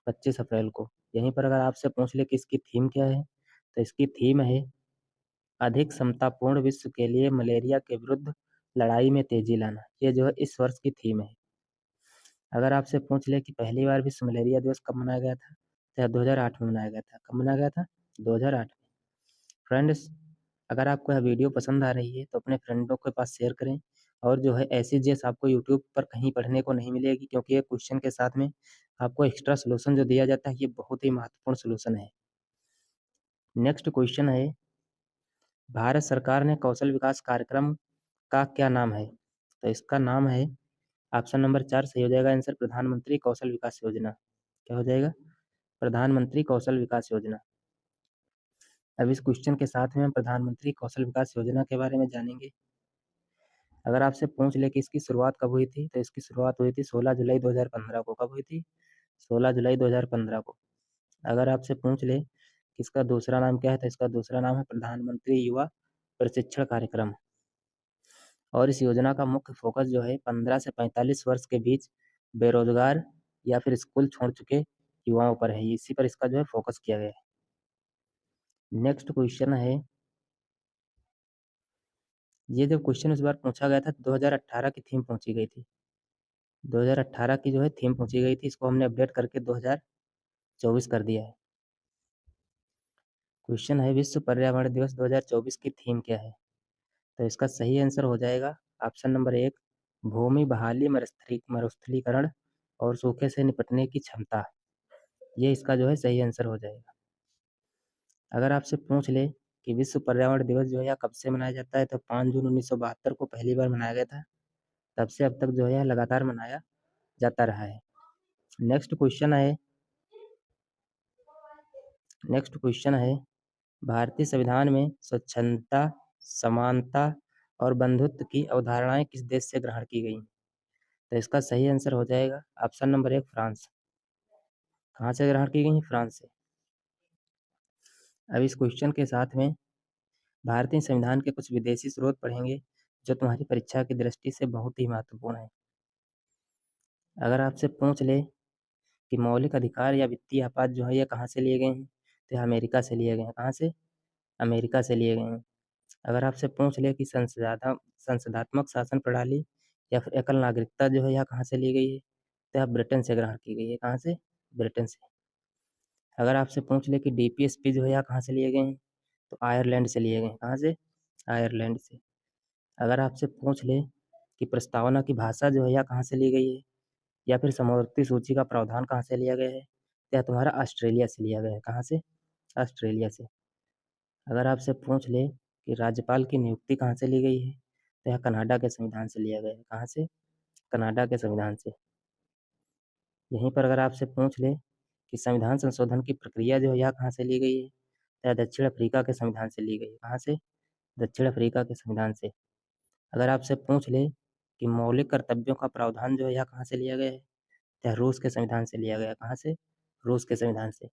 25 अप्रैल को। यहीं पर अगर आपसे पूछ ले कि इसकी थीम क्या है, तो इसकी थीम है अधिक समतापूर्ण विश्व के लिए मलेरिया के विरुद्ध लड़ाई में तेजी लाना। ये जो है इस वर्ष की थीम है। अगर आपसे पूछ ले कि पहली बार विश्व मलेरिया दिवस कब मनाया गया था, तो 2008 में मनाया गया था। कब मनाया गया था? 2008 में। फ्रेंड्स अगर आपको यह वीडियो पसंद आ रही है तो अपने फ्रेंडों के पास शेयर करें। और जो है ऐसी चीज़ आपको यूट्यूब पर कहीं पढ़ने को नहीं मिलेगी, क्योंकि ये क्वेश्चन के साथ में आपको एक्स्ट्रा सोल्यूशन जो दिया जाता है, ये बहुत ही महत्वपूर्ण सोल्यूशन है। नेक्स्ट क्वेश्चन है, भारत सरकार ने कौशल विकास कार्यक्रम का क्या नाम है? तो इसका नाम है ऑप्शन नंबर 4 सही हो जाएगा आंसर, प्रधानमंत्री कौशल विकास योजना। क्या हो जाएगा? प्रधानमंत्री कौशल विकास योजना। अब इस क्वेश्चन के साथ में हम प्रधानमंत्री कौशल विकास योजना के बारे में जानेंगे। अगर आपसे पूछ ले कि इसकी शुरुआत कब हुई थी, तो इसकी शुरुआत हुई थी 16 जुलाई 2015 को। कब हुई थी? 16 जुलाई 2015 को। अगर आपसे पूछ ले कि इसका दूसरा नाम क्या है, तो इसका दूसरा नाम है प्रधानमंत्री युवा प्रशिक्षण कार्यक्रम। और इस योजना का मुख्य फोकस जो है 15 से 45 वर्ष के बीच बेरोजगार या फिर स्कूल छोड़ चुके युवाओं पर है। इसी पर इसका जो है फोकस किया गया है। नेक्स्ट क्वेश्चन है, ये जब क्वेश्चन इस बार पूछा गया था 2018 की थीम पूछी गई थी। 2018 की जो है थीम पूछी गई थी, इसको हमने अपडेट करके 2024 कर दिया है। क्वेश्चन है, विश्व पर्यावरण दिवस 2024 की थीम क्या है? तो इसका सही आंसर हो जाएगा ऑप्शन नंबर 1, भूमि बहाली, मरुस्थलीकरण और सूखे से निपटने की क्षमता। ये इसका जो है सही आंसर हो जाएगा। अगर आपसे पूछ ले कि विश्व पर्यावरण दिवस जो है कब से मनाया जाता है, तो 5 जून 1972 को पहली बार मनाया गया था। तब से अब तक जो है लगातार मनाया जाता रहा है। नेक्स्ट क्वेश्चन है, भारतीय संविधान में स्वच्छंदता, समानता और बंधुत्व की अवधारणाएं किस देश से ग्रहण की गई? तो इसका सही आंसर हो जाएगा ऑप्शन नंबर 1, फ्रांस। कहाँ से ग्रहण की गई? फ्रांस से। अब इस क्वेश्चन के साथ में भारतीय संविधान के कुछ विदेशी स्रोत पढ़ेंगे, जो तुम्हारी परीक्षा की दृष्टि से बहुत ही महत्वपूर्ण है। अगर आपसे पूछ ले कि मौलिक अधिकार या वित्तीय आपात जो है ये कहाँ से लिए गए हैं, तो ये अमेरिका से लिए गए हैं। कहाँ से? अमेरिका से लिए गए हैं। अगर आपसे पूछ ले कि संसदात्मक शासन प्रणाली या फिर एकल नागरिकता जो है यह कहाँ से ली गई है, तो यह ब्रिटेन से ग्रहण की गई है। कहाँ से? ब्रिटेन से। अगर आपसे पूछ ले कि डीपीएसपी जो है यह कहाँ से लिए गए हैं, तो आयरलैंड से लिए गए हैं। कहाँ से? आयरलैंड से। अगर आपसे पूछ ले कि प्रस्तावना की भाषा जो है यह कहाँ से ली गई है, या फिर समवर्ती सूची का प्रावधान कहाँ से लिया गया है, तो यह तुम्हारा ऑस्ट्रेलिया से लिया गया है। कहाँ से? ऑस्ट्रेलिया से। अगर आपसे पूछ ले कि राज्यपाल की नियुक्ति कहाँ से ली गई है, तो यह कनाडा के संविधान से लिया गया है। कहाँ से? कनाडा के संविधान से। यहीं पर अगर आपसे पूछ ले कि संविधान संशोधन की प्रक्रिया जो है यह कहाँ से ली गई है, तो यह दक्षिण अफ्रीका के संविधान से ली गई है। कहाँ से? दक्षिण अफ्रीका के संविधान से। अगर आपसे पूछ ले कि मौलिक कर्तव्यों का प्रावधान जो है यह कहाँ से लिया गया है, तो यह रूस के संविधान से लिया गया है। कहाँ से? रूस के संविधान से।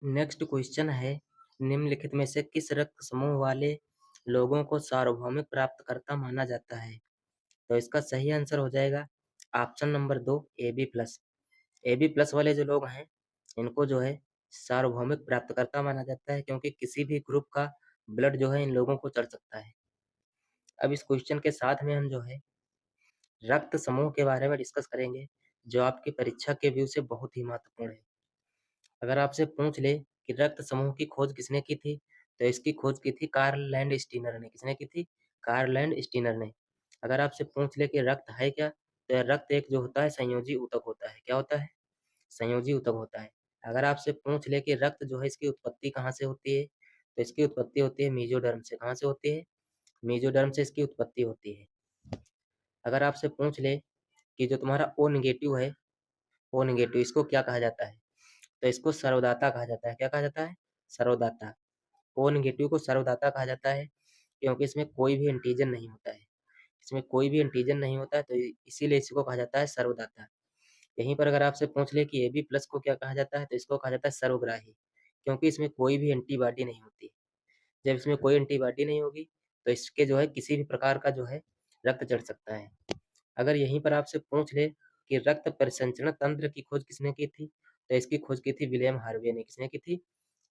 नेक्स्ट क्वेश्चन है, निम्नलिखित में से किस रक्त समूह वाले लोगों को सार्वभौमिक प्राप्तकर्ता माना जाता है? तो इसका सही आंसर हो जाएगा ऑप्शन नंबर 2 AB+। AB+ वाले जो लोग हैं इनको जो है सार्वभौमिक प्राप्तकर्ता माना जाता है, क्योंकि किसी भी ग्रुप का ब्लड जो है इन लोगों को चढ़ सकता है। अब इस क्वेश्चन के साथ में हम जो है रक्त समूह के बारे में डिस्कस करेंगे, जो आपकी परीक्षा के व्यू से बहुत ही महत्वपूर्ण है। अगर आपसे पूछ ले कि रक्त समूह की खोज किसने की थी, तो इसकी खोज की थी कार्ल लैंड स्टीनर ने। किसने की थी? कार्ल लैंड स्टीनर ने। अगर आपसे पूछ ले कि रक्त है क्या, तो रक्त एक जो होता है संयोजी ऊतक होता है। क्या होता है? संयोजी ऊतक होता है। अगर आपसे पूछ ले कि रक्त जो है इसकी उत्पत्ति कहाँ से होती है, तो इसकी उत्पत्ति होती है मेसोडर्म से। कहाँ से होती है? मेसोडर्म से इसकी उत्पत्ति होती है। अगर आपसे पूछ ले कि जो तुम्हारा ओ नेगेटिव है, ओ नेगेटिव इसको क्या कहा जाता है, तो इसको सर्वदाता कहा जाता है। क्या कहा जाता है? सर्वदाता। ओ नेगेटिव को सर्वदाता कहा जाता है क्योंकि इसमें कोई भी एंटीजन नहीं होता है। इसमें कोई भी एंटीजन नहीं होता है, तो इसीलिए इसको कहा जाता है सर्वदाता। यहीं पर अगर आपसे पूछ ले कि AB+ को क्या कहा जाता है, तो इसको कहा जाता है सर्वग्राही, क्योंकि इसमें कोई भी एंटीबॉडी नहीं होती। जब इसमें कोई एंटीबॉडी नहीं होगी, तो इसके जो है किसी भी प्रकार का जो है रक्त चढ़ सकता है। अगर यहीं पर आपसे पूछ ले कि रक्त परिसंचरण तंत्र की खोज किसने की थी, तो इसकी खोज की थी विलियम हार्वे ने। किसने की थी?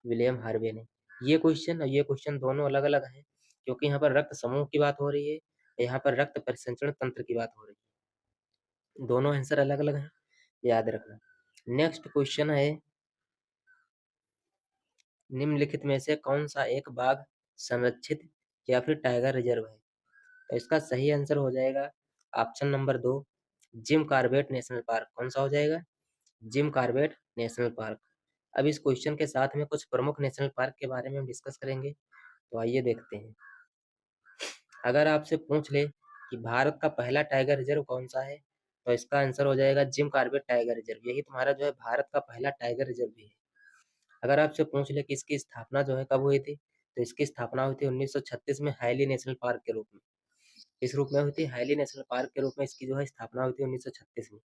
विलियम हार्वे ने। ये क्वेश्चन और ये क्वेश्चन दोनों अलग अलग हैं, क्योंकि यहाँ पर रक्त समूह की बात हो रही है, यहाँ पर रक्त परिसंचरण तंत्र की बात हो रही है। दोनों आंसर अलग अलग हैं, याद रखना। नेक्स्ट क्वेश्चन है, निम्नलिखित में से कौन सा एक बाघ संरक्षित या फिर टाइगर रिजर्व है? तो इसका सही आंसर हो जाएगा option number 2 Jim Corbett national park. कौन सा हो जाएगा? Jim Corbett national park. अब इस क्वेश्चन के साथ में कुछ प्रमुख नेशनल पार्क के बारे में हम डिस्कस करेंगे, तो आइए देखते हैं। अगर आपसे पूछ ले कि भारत का पहला टाइगर रिजर्व कौन सा है, तो इसका आंसर हो जाएगा जिम कॉर्बेट टाइगर रिजर्व। यही तुम्हारा जो है भारत का पहला टाइगर रिजर्व भी है। अगर आपसे पूछ ले कि इसकी स्थापना जो है कब हुई थी, तो इसकी स्थापना हुई थी 1936 में हैली नेशनल पार्क के रूप में। इस रूप में हुई थी, हैली नेशनल पार्क के रूप में इसकी जो है स्थापना हुई थी 1936 में।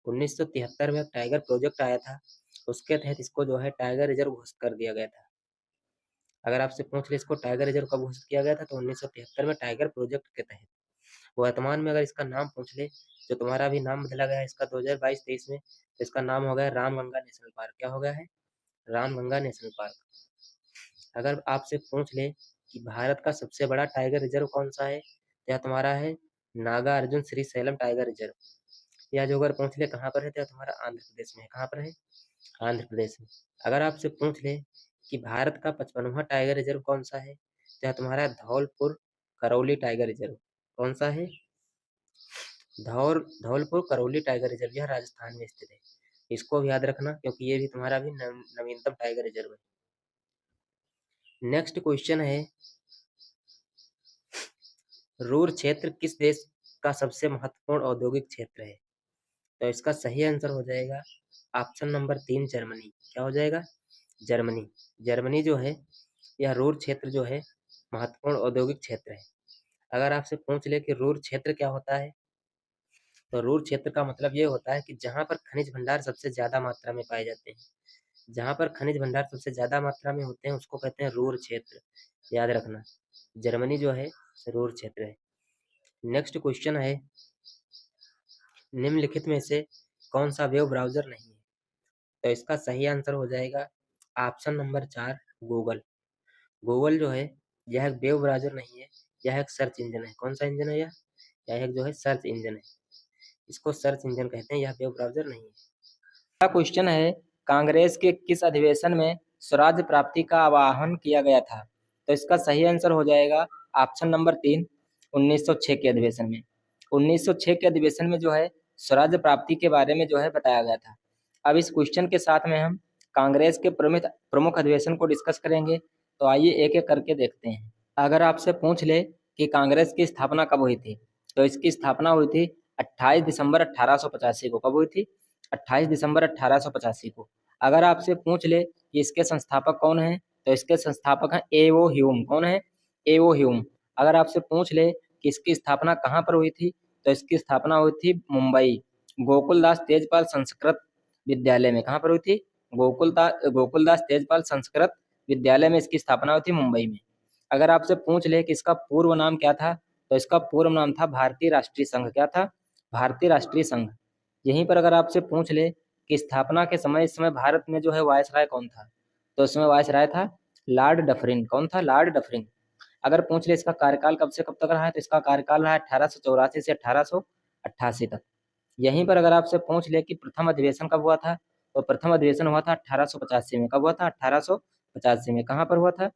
1973 में टाइगर प्रोजेक्ट आया था, उसके तहत इसको जो है टाइगर रिजर्व घोषित कर दिया गया था। अगर आपसे पूछ ले इसको टाइगर रिजर्व कब घोषित किया गया था, तो 1973 में टाइगर प्रोजेक्ट के तहत। वर्तमान में अगर इसका नाम पूछ ले, जो तुम्हारा भी नाम बदला गया है इसका 2022-23 में, तो इसका नाम हो गया रामगंगा नेशनल पार्क। क्या हो गया है? Ramganga national park. अगर आपसे पूछ ले कि भारत का सबसे बड़ा टाइगर रिजर्व कौन सा है, तो यह तुम्हारा है Nagarjuna Srisailam tiger reserve. या जो अगर पूछ ले कहाँ पर है, तो तुम्हारा आंध्र प्रदेश में है। कहाँ पर है? आंध्र प्रदेश में। अगर आपसे पूछ ले कि भारत का 55वां टाइगर रिजर्व कौन सा है, तो यह तुम्हारा धौलपुर करौली टाइगर रिजर्व। कौन सा है? धौलपुर करौली टाइगर रिजर्व, यह राजस्थान में स्थित है। इसको भी याद रखना, क्योंकि ये भी तुम्हारा भी नवीनतम टाइगर रिजर्व है। नेक्स्ट क्वेश्चन है, रूर क्षेत्र किस देश का सबसे महत्वपूर्ण औद्योगिक क्षेत्र है? तो इसका सही आंसर हो जाएगा ऑप्शन नंबर 3 जर्मनी। क्या हो जाएगा? जर्मनी। जर्मनी जो है यह रूर क्षेत्र जो है महत्वपूर्ण औद्योगिक क्षेत्र है। अगर आपसे पूछ ले कि रूर क्षेत्र क्या होता है, तो रूर क्षेत्र का मतलब ये होता है कि जहाँ पर खनिज भंडार सबसे ज्यादा मात्रा में पाए जाते हैं। जहाँ पर खनिज भंडार सबसे ज्यादा मात्रा में होते हैं उसको कहते हैं रूर क्षेत्र। याद रखना, जर्मनी जो है रूर क्षेत्र है। नेक्स्ट क्वेश्चन है, निम्नलिखित में से कौन सा वेब ब्राउजर नहीं है? तो इसका सही आंसर हो जाएगा ऑप्शन नंबर 4 गूगल। गूगल जो है यह एक वेब ब्राउजर नहीं है, यह एक सर्च इंजन है। कौन सा इंजन है यह? यह एक जो है सर्च इंजन है, इसको सर्च इंजन कहते हैं, यह वेब ब्राउजर नहीं है। अगला क्वेश्चन है, कांग्रेस के किस अधिवेशन में स्वराज प्राप्ति का आह्वान किया गया था? तो इसका सही आंसर हो जाएगा ऑप्शन नंबर 3 1906 के अधिवेशन में। 1906 के अधिवेशन में जो है स्वराज प्राप्ति के बारे में जो है बताया गया था। अब इस क्वेश्चन के साथ में हम कांग्रेस के प्रमुख अधिवेशन को डिस्कस करेंगे, तो आइए एक एक करके देखते हैं। अगर आपसे पूछ ले कि कांग्रेस की स्थापना कब हुई थी, तो इसकी स्थापना हुई थी 28 दिसंबर 1885 को। कब हुई थी? 28 दिसंबर 1885 को। अगर आपसे पूछ ले कि इसके संस्थापक कौन हैं, तो इसके संस्थापक हैं A.O. ह्यूम। कौन है? A.O. ह्यूम। अगर आपसे पूछ ले कि इसकी स्थापना कहाँ पर हुई थी, तो इसकी स्थापना हुई थी मुंबई गोकुलदास तेजपाल संस्कृत विद्यालय में। कहाँ पर हुई थी? गोकुलदास तेजपाल संस्कृत विद्यालय में इसकी स्थापना हुई थी, मुंबई में। अगर आपसे पूछ ले कि इसका पूर्व नाम क्या था, तो इसका पूर्व नाम था भारतीय राष्ट्रीय संघ। क्या था? भारतीय राष्ट्रीय संघ। यहीं पर अगर आपसे पूछ ले कि स्थापना के समय इस समय भारत में जो है वायसराय कौन था, तो इसमें वायसराय था लॉर्ड डफरिन। कौन था? Lord Dufferin. अगर पूछ ले इसका कार्यकाल कब से कब तक रहा है, तो इसका कार्यकाल रहा है 1884 से 1888 तक। यहीं पर अगर आपसे पूछ ले कि प्रथम अधिवेशन कब हुआ था, तो प्रथम अधिवेशन हुआ था 1885 में। कब हुआ था? 1885 में। कहाँ पर हुआ था?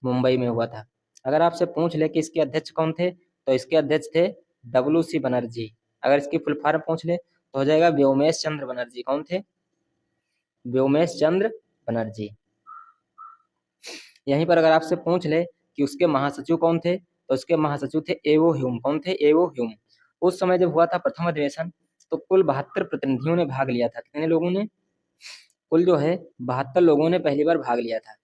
मुंबई में हुआ था। अगर आपसे पूछ ले कि इसके अध्यक्ष कौन थे, तो इसके अध्यक्ष थे डब्ल्यू.सी. बनर्जी। अगर इसकी फुल फॉर्म पूछ ले तो हो जाएगा व्योमेश चंद्र बनर्जी। कौन थे? व्योमेश चंद्र बनर्जी। यहीं पर अगर आपसे पूछ ले कि उसके महासचिव कौन थे, तो उसके महासचिव थे एवो ह्यूम। कौन थे? एवो ह्यूम। उस समय जब हुआ था प्रथम अधिवेशन, तो कुल 72 प्रतिनिधियों ने भाग लिया था। कितने लोगों ने? कुल जो है 72 लोगों ने पहली बार भाग लिया था।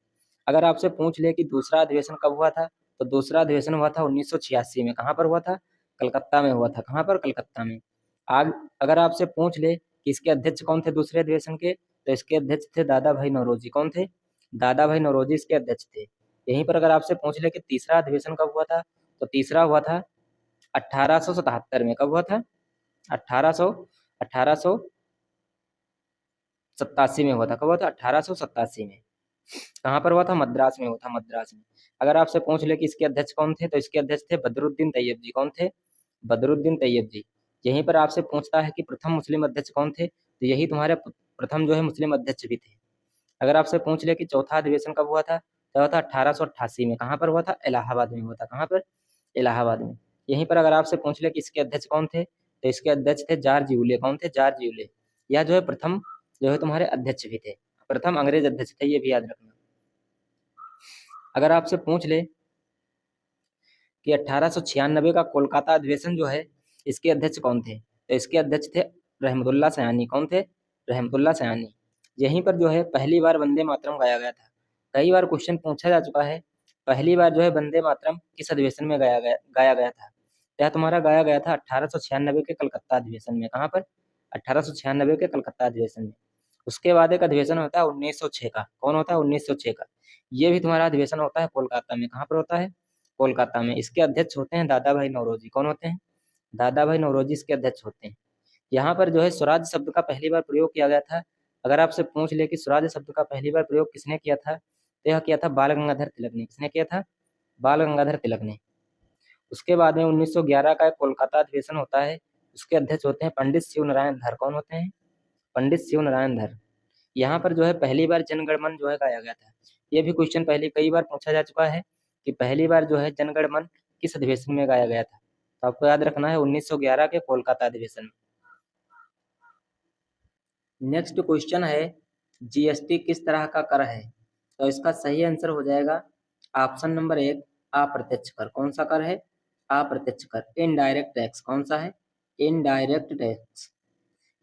अगर आपसे पूछ ले कि दूसरा अधिवेशन कब हुआ था, तो दूसरा अधिवेशन हुआ था 1986 में। कहाँ पर हुआ था? कलकत्ता में हुआ था। कहाँ पर? कलकत्ता में। आग अगर आपसे पूछ ले कि इसके अध्यक्ष कौन थे दूसरे अधिवेशन के, तो इसके अध्यक्ष थे दादा भाई नौरोजी। कौन थे? दादा भाई नौरोजी इसके अध्यक्ष थे। यहीं पर अगर आपसे पूछ ले कि तीसरा अधिवेशन कब हुआ था, तो तीसरा हुआ था 1877 में। कब हुआ था? 1887 में हुआ था। कब हुआ था? 1887 में। कहाँ पर हुआ था? मद्रास में हुआ था। मद्रास में। अगर आपसे पूछ ले कि इसके अध्यक्ष कौन थे, तो इसके अध्यक्ष थे बदरुद्दीन तैयब जी। कौन थे? बदरुद्दीन तैयब जी। यहीं पर आपसे पूछता है कि प्रथम मुस्लिम अध्यक्ष कौन थे, तो यही तुम्हारे प्रथम जो है मुस्लिम अध्यक्ष भी थे। अगर आपसे पूछ ले कि चौथा अधिवेशन कब हुआ था, तो हुआ था 1888 में। कहाँ पर हुआ था? इलाहाबाद में हुआ था। कहाँ पर? इलाहाबाद में। यहीं पर अगर आपसे पूछ ले कि इसके अध्यक्ष कौन थे, तो इसके अध्यक्ष थे जॉर्ज यूले। कौन थे? George Yule. यह जो है प्रथम जो है तुम्हारे अध्यक्ष भी थे। प्रथम अंग्रेज अध्यक्ष थे, ये भी याद रखना। अगर आपसे पूछ ले कि 1896 का कोलकाता अधिवेशन जो है, इसके अध्यक्ष कौन थे, तो इसके अध्यक्ष थे रहमतुल्लाह सयानी। कौन थे? रहमतुल्लाह सयानी। यहीं पर जो है पहली बार वंदे मातरम गाया गया था। कई बार क्वेश्चन पूछा जा चुका है, पहली बार जो है वंदे मातरम किस अधिवेशन में गाया गया था? यह तुम्हारा गाया गया था 1896 के कलकत्ता अधिवेशन में। कहाँ पर? 1896 के कलकत्ता अधिवेशन में। उसके बाद एक अधिवेशन होता है 1906 का। कौन होता है? 1906 का। ये भी तुम्हारा अधिवेशन होता है कोलकाता में। कहाँ पर होता है? कोलकाता में। इसके अध्यक्ष होते हैं दादा भाई नौरोजी। कौन होते हैं? दादा भाई नौरोजी इसके अध्यक्ष होते हैं। यहाँ पर जो है स्वराज शब्द का पहली बार प्रयोग किया गया था। अगर आपसे पूछ ले कि स्वराज शब्द का पहली बार प्रयोग किसने किया था, तो यह किया था बाल गंगाधर तिलक ने। किसने किया था? बाल गंगाधर तिलक ने। उसके बाद में 1911 का एक कोलकाता अधिवेशन होता है। उसके अध्यक्ष होते हैं पंडित शिव नारायण धर। कौन होते हैं? पंडित शिव नारायण धर। यहाँ पर जो है पहली बार जनगण मन जो है गाया गया था। ये भी क्वेश्चन पहले कई बार पूछा जा चुका है कि पहली बार जो है जनगण मन किस अधिवेशन में गाया गया था, तो आपको याद रखना है 1911 के कोलकाता अधिवेशन में। नेक्स्ट क्वेश्चन है जीएसटी किस तरह का कर है, तो इसका सही आंसर हो जाएगा ऑप्शन नंबर 1 अप्रत्यक्ष कर। कौन सा कर है? अप्रत्यक्ष कर। Indirect tax. कौन सा है? Indirect tax.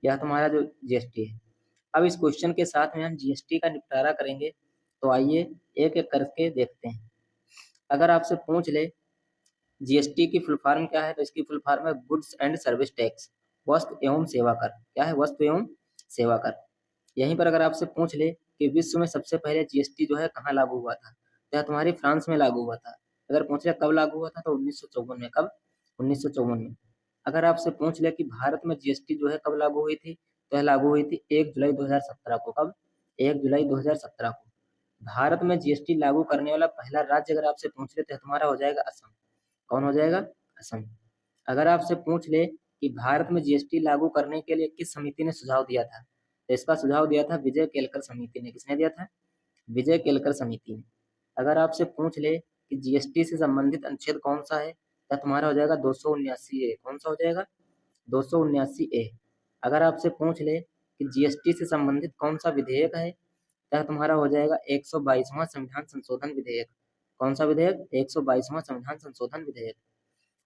यह तुम्हारा जो जीएसटी है। अब इस क्वेश्चन के साथ में हम जीएसटी का निपटारा करेंगे, तो आइए एक एक करके देखते हैं। अगर आपसे पूछ ले जीएसटी की फुल फॉर्म क्या है, तो इसकी फुल फॉर्म है गुड्स एंड सर्विस टैक्स। वस्तु एवं सेवा कर। क्या है? वस्तु एवं सेवा कर। यहीं पर अगर आपसे पूछ ले कि विश्व में सबसे पहले जीएसटी जो है कहाँ लागू हुआ था, तो यह तुम्हारी फ्रांस में लागू हुआ था। अगर पूछ ले कब लागू हुआ था, तो 1954 में। कब? 1954 में। अगर आपसे पूछ ले कि भारत में जीएसटी जो है कब लागू हुई थी, तो यह लागू हुई थी 1 जुलाई 2017 को। कब? 1 जुलाई 2017 को। भारत में जीएसटी लागू करने वाला पहला राज्य अगर आपसे पूछ ले, तो तुम्हारा हो जाएगा असम। कौन हो जाएगा? असम। अगर आपसे पूछ ले कि भारत में जीएसटी लागू करने के लिए किस समिति ने सुझाव दिया था, तो इसका सुझाव दिया था विजय केलकर समिति ने। किसने दिया था? विजय केलकर समिति ने। अगर आपसे पूछ ले कि जीएसटी से संबंधित अनुच्छेद कौन सा है, तो तुम्हारा हो जाएगा 279A। कौन सा हो जाएगा? 279A। अगर आपसे पूछ ले कि जीएसटी से संबंधित कौन सा विधेयक है, तो तुम्हारा हो जाएगा 122वां संविधान संशोधन विधेयक। कौन सा विधेयक? 122वां संविधान संशोधन विधेयक।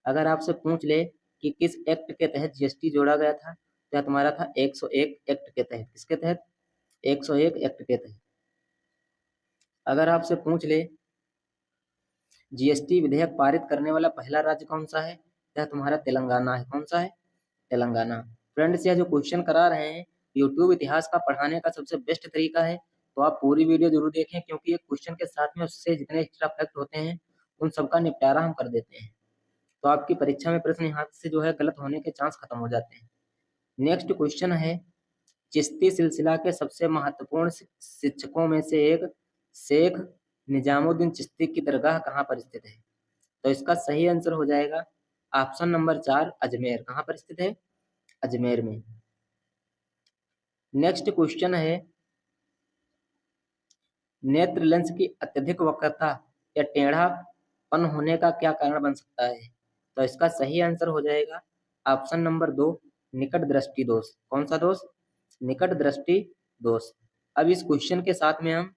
अगर आपसे पूछ ले कि किस एक्ट के तहत जीएसटी जोड़ा गया था, तो तुम्हारा था 101 एक्ट के तहत। किसके तहत? 101 एक्ट के तहत। अगर आपसे पूछ ले जीएसटी विधेयक पारित करने वाला पहला राज्य कौन सा है, यह तुम्हारा तेलंगाना है। कौन सा है? तेलंगाना। फ्रेंड्स, यह जो क्वेश्चन करा रहे हैं यूट्यूब इतिहास का पढ़ाने का सबसे बेस्ट तरीका है, तो आप पूरी वीडियो जरूर देखें, क्योंकि ये क्वेश्चन के साथ में उससे जितने एक्स्ट्रा फैक्ट होते हैं उन सबका निपटारा हम कर देते हैं। तो आपकी परीक्षा में प्रश्न यहाँ से जो है गलत होने के चांस खत्म हो जाते हैं। नेक्स्ट क्वेश्चन है, चिश्ती सिलसिला के सबसे महत्वपूर्ण शिक्षकों में से एक शेख निजामुद्दीन चिश्ती की दरगाह कहाँ पर स्थित है? तो इसका सही आंसर हो जाएगा ऑप्शन नंबर 4, अजमेर। कहाँ पर स्थित है? अजमेर में। नेक्स्ट क्वेश्चन है, नेत्र लेंस की अत्यधिक वक्रता या टेढ़ापन होने का क्या कारण बन सकता है? तो इसका सही आंसर हो जाएगा ऑप्शन नंबर 2, निकट दृष्टि दोष। कौन सा दोष? निकट दृष्टि दोष। अब इस क्वेश्चन के साथ में हम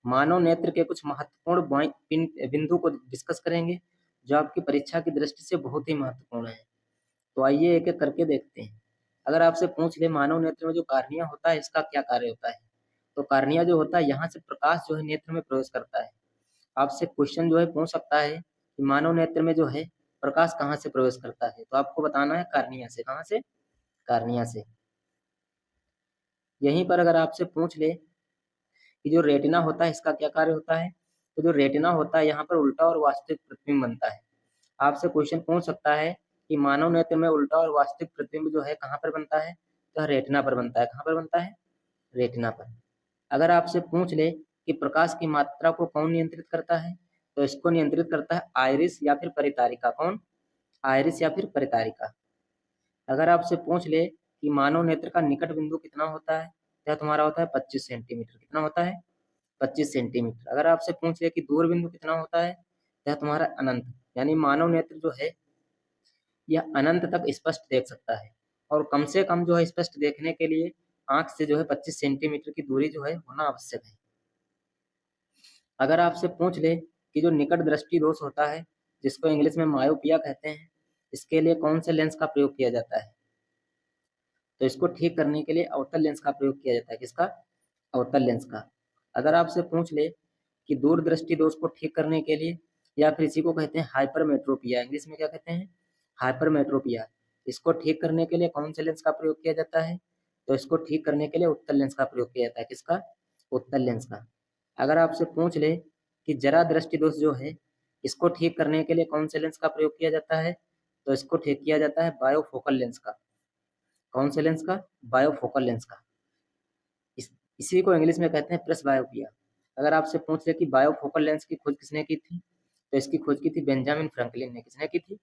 मानव नेत्र के कुछ महत्वपूर्ण बिंदु को डिस्कस करेंगे जो आपकी परीक्षा की दृष्टि से बहुत ही महत्वपूर्ण है। तो आइए एक एक करके देखते हैं। अगर आपसे पूछ ले मानव नेत्र में जो कार्निया होता है इसका क्या कार्य होता है? तो कार्निया जो होता है यहाँ से प्रकाश जो है नेत्र में प्रवेश करता है। आपसे क्वेश्चन जो है पूछ सकता है कि मानव नेत्र में जो है प्रकाश कहाँ से प्रवेश करता है? तो आपको बताना है कार्निया से। कहाँ से? कार्निया से। यहीं पर अगर आपसे पूछ ले कि जो रेटिना होता है इसका क्या कार्य होता है? तो जो रेटिना होता है यहाँ पर उल्टा और वास्तविक प्रतिबिंब बनता है। आपसे क्वेश्चन पूछ सकता है कि मानव नेत्र में उल्टा और वास्तविक प्रतिबिंब जो है कहाँ पर बनता है? तो रेटिना पर बनता है। कहाँ पर बनता है? रेटिना पर। अगर आपसे पूछ ले कि प्रकाश की मात्रा को कौन नियंत्रित करता है? तो इसको नियंत्रित करता है आइरिस या फिर परितारिका। कौन? आइरिस या फिर परितारिका। अगर आपसे पूछ ले कि मानव नेत्र का निकट बिंदु कितना होता है? यह तुम्हारा होता है 25 सेंटीमीटर। कितना होता है? 25 सेंटीमीटर। अगर आपसे पूछ ले कि दूर बिंदु कितना होता है? यह तुम्हारा अनंत। यानी मानव नेत्र जो है यह अनंत तक स्पष्ट देख सकता है और कम से कम जो है स्पष्ट देखने के लिए आंख से जो है 25 सेंटीमीटर की दूरी जो है होना आवश्यक है। अगर आपसे पूछ ले कि जो निकट दृष्टि दोष होता है जिसको इंग्लिश में मायोपिया कहते हैं, इसके लिए कौन से लेंस का प्रयोग किया जाता है? तो इसको ठीक करने के लिए अवतल लेंस का प्रयोग किया जाता है। किसका? अवतल लेंस का। अगर आपसे पूछ ले कि दूर दृष्टि दोष को ठीक करने के लिए, या फिर इसी को कहते हैं हाइपरमेट्रोपिया, इंग्लिश में क्या कहते हैं? हाइपरमेट्रोपिया। इसको ठीक करने के लिए कौन से लेंस का प्रयोग किया जाता है? तो इसको ठीक करने के लिए उत्तल लेंस का प्रयोग किया जाता है। किसका? उत्तल लेंस का। अगर आपसे पूछ ले कि जरा दृष्टि दोष जो है इसको ठीक करने के लिए कौन से लेंस का प्रयोग किया जाता है? तो इसको ठीक किया जाता है बायोफोकल लेंस का। कौन से लेंस का? बायोफोकल लेंस का। इसी को इंग्लिश में कहते हैं प्रेसबायोपिया। अगर आपसे पूछ ले कि बायोफोकल लेंस की खोज किसने की थी? तो इसकी खोज की थी बेंजामिन फ्रैंकलिन ने। किसने की थी?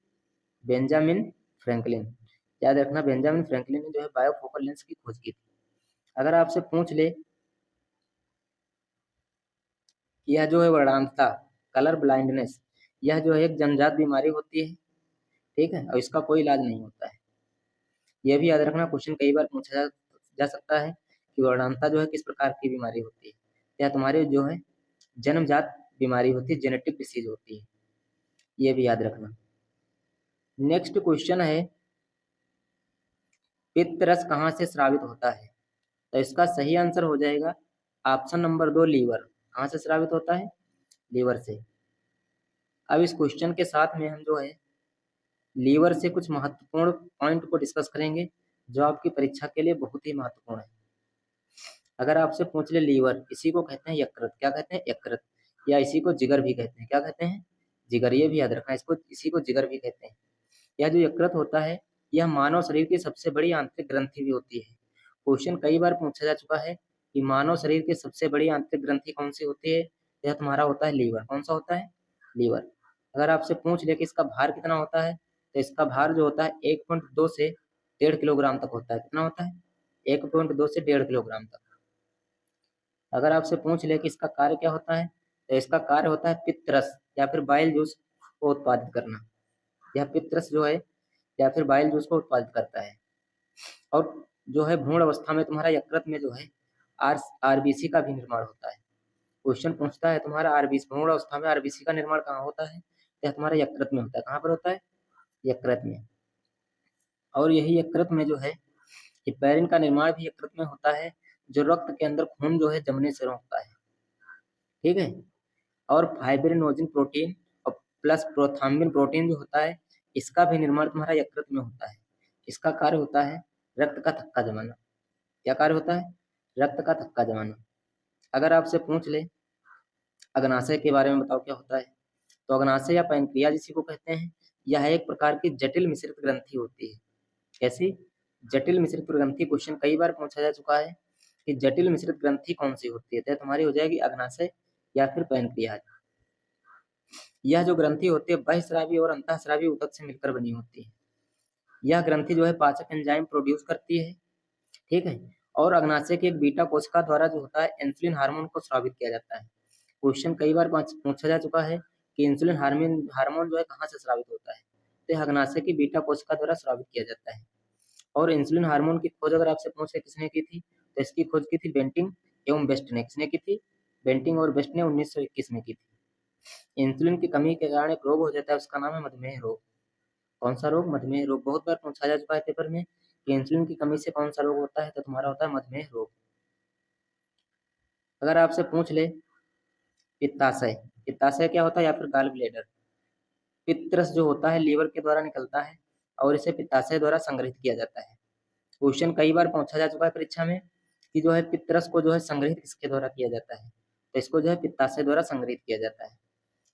Benjamin Franklin. याद रखना, बेंजामिन फ्रैंकलिन ने जो है बायोफोकल लेंस की खोज की थी। अगर आपसे पूछ ले कि यह जो है वर्णांधता, कलर ब्लाइंडनेस, यह जो है एक जन्मजात बीमारी होती है, ठीक है, और इसका कोई इलाज नहीं होता है। यह भी याद रखना, क्वेश्चन कई बार पूछा जा सकता है कि वर्णांधता जो है किस प्रकार की बीमारी होती है? यह तुम्हारे जो है जन्मजात बीमारी होती है, जेनेटिक डिसीज होती है। ये भी याद रखना। नेक्स्ट क्वेश्चन है, पित्त रस कहाँ से स्रावित होता है? तो इसका सही आंसर हो जाएगा ऑप्शन नंबर 2, लीवर। कहाँ से स्रावित होता है? लीवर से। अब इस क्वेश्चन के साथ में हम जो है लीवर से कुछ महत्वपूर्ण पॉइंट को डिस्कस करेंगे जो आपकी परीक्षा के लिए बहुत ही महत्वपूर्ण है। अगर आपसे पूछ ले लीवर, इसी को कहते हैं यकृत। क्या कहते हैं? यकृत। या इसी को जिगर भी कहते हैं। क्या कहते हैं? जिगर। ये भी याद रखना, इसको इसी को जिगर भी कहते हैं। यह जो यकृत होता है यह मानव शरीर की सबसे बड़ी आंतरिक ग्रंथि भी होती है। क्वेश्चन कई बार पूछा जा चुका है कि मानव शरीर की सबसे बड़ी आंतरिक ग्रंथि कौन सी होती है? यह तुम्हारा होता है लीवर। कौन सा होता है? लीवर। अगर आपसे पूछ ले कि इसका भार कितना होता है? तो इसका भार जो होता है 1.2 से 1.5 किलोग्राम तक होता है। कितना होता है? 1.2 से 1.5 किलोग्राम तक। अगर आपसे पूछ ले कि इसका कार्य क्या होता है? तो इसका कार्य होता है पित्त रस या फिर बाइल जूस को उत्पादित करना। यह पित्त रस जो है या फिर बाइल जूस को उत्पादित करता है। और जो है भ्रूण अवस्था में तुम्हारा यकृत में जो है आरबीसी का भी निर्माण होता है। क्वेश्चन पूछता है तुम्हारा आरबीसी, भ्रूण अवस्था में आरबीसी का निर्माण कहाँ होता है? यह तुम्हारा यकृत में होता है। कहाँ पर होता है? यकृत में। और यही यकृत में जो है हिपैरिन का निर्माण भी यकृत में होता है, जो रक्त के अंदर खून जो है जमने से रोकता है। ठीक है। और फाइब्रिनोजिन प्रोटीन और प्लस प्रोथाम्बिन प्रोटीन जो होता है इसका भी निर्माण तुम्हारा यकृत में होता है। इसका कार्य होता है रक्त का थक्का जमाना। क्या कार्य होता है? रक्त का थक्का जमाना। अगर आपसे पूछ ले अग्नाशय के बारे में बताओ क्या होता है? तो अग्नाशय या पैंक्रियाज इसी को कहते हैं। यह एक प्रकार की जटिल मिश्रित ग्रंथि होती है। कैसी? जटिल मिश्रित ग्रंथि। क्वेश्चन कई बार पूछा जा चुका है कि जटिल मिश्रित ग्रंथि कौन सी होती है, तो तुम्हारी हो जाएगी अग्नाशय या फिर पैनक्रियाज। यह जो ग्रंथि होती है बहिस्रावी और अंतःस्रावी ऊतक से मिलकर बनी होती है। यह ग्रंथि जो है पाचक एंजाइम प्रोड्यूस करती है, ठीक है, और अग्नाशय की एक बीटा कोशिका द्वारा जो होता है इंसुलिन हार्मोन को स्रावित किया जाता है। क्वेश्चन कई बार पूछा जा चुका है कि इंसुलिन हार्मोन जो है कहाँ से स्रावित होता है, तो अग्नाशय की बीटा कोशिका द्वारा स्रावित किया जाता है। और इंसुलिन हार्मोन की खोज अगर आपसे पूछे किसने की थी, तो इसकी खोज की थी बेंटिंग एवं बेस्ट ने। किसने की थी? बेंटिंग और बेस्ट ने 1921 में की थी। इंसुलिन की कमी के कारण एक रोग हो जाता है, उसका नाम है मधुमेह रोग। कौन सा रोग? मधुमेह रोग। बहुत बार पूछा जा चुका है पेपर में कि इंसुलिन की कमी से कौन सा रोग होता है, तो तुम्हारा होता है मधुमेह रोग। अगर आपसे पूछ ले पित्ताशय, पित्ताशय क्या होता है, या फिर गाल ब्लेडर। पित्तरस जो होता है लीवर के द्वारा निकलता है और इसे पित्ताशय द्वारा संग्रहित किया जाता है। क्वेश्चन कई बार पूछा जा चुका है परीक्षा में कि जो है पित्तरस को जो है संग्रहित किसके द्वारा किया जाता है, तो इसको जो है पित्ताशय द्वारा संग्रहित किया जाता है।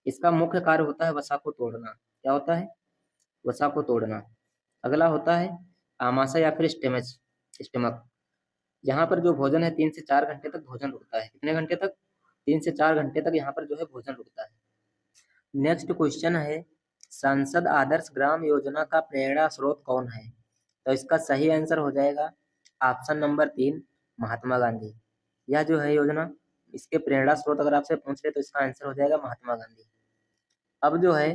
इसका मुख्य कार्य होता है वसा को तोड़ना। क्या होता है? वसा को तोड़ना। अगला होता है आमाशय या फिर स्टमक। यहाँ पर जो भोजन है 3 से 4 घंटे तक भोजन रुकता है। कितने घंटे तक? 3 से 4 घंटे तक यहाँ पर जो है भोजन रुकता है। नेक्स्ट क्वेश्चन है सांसद आदर्श ग्राम योजना का प्रेरणा स्रोत कौन है, तो इसका सही आंसर हो जाएगा ऑप्शन नंबर 3 महात्मा गांधी। यह जो है योजना, इसके प्रेरणा स्रोत अगर आपसे पूछ ले तो इसका आंसर हो जाएगा महात्मा गांधी। अब जो है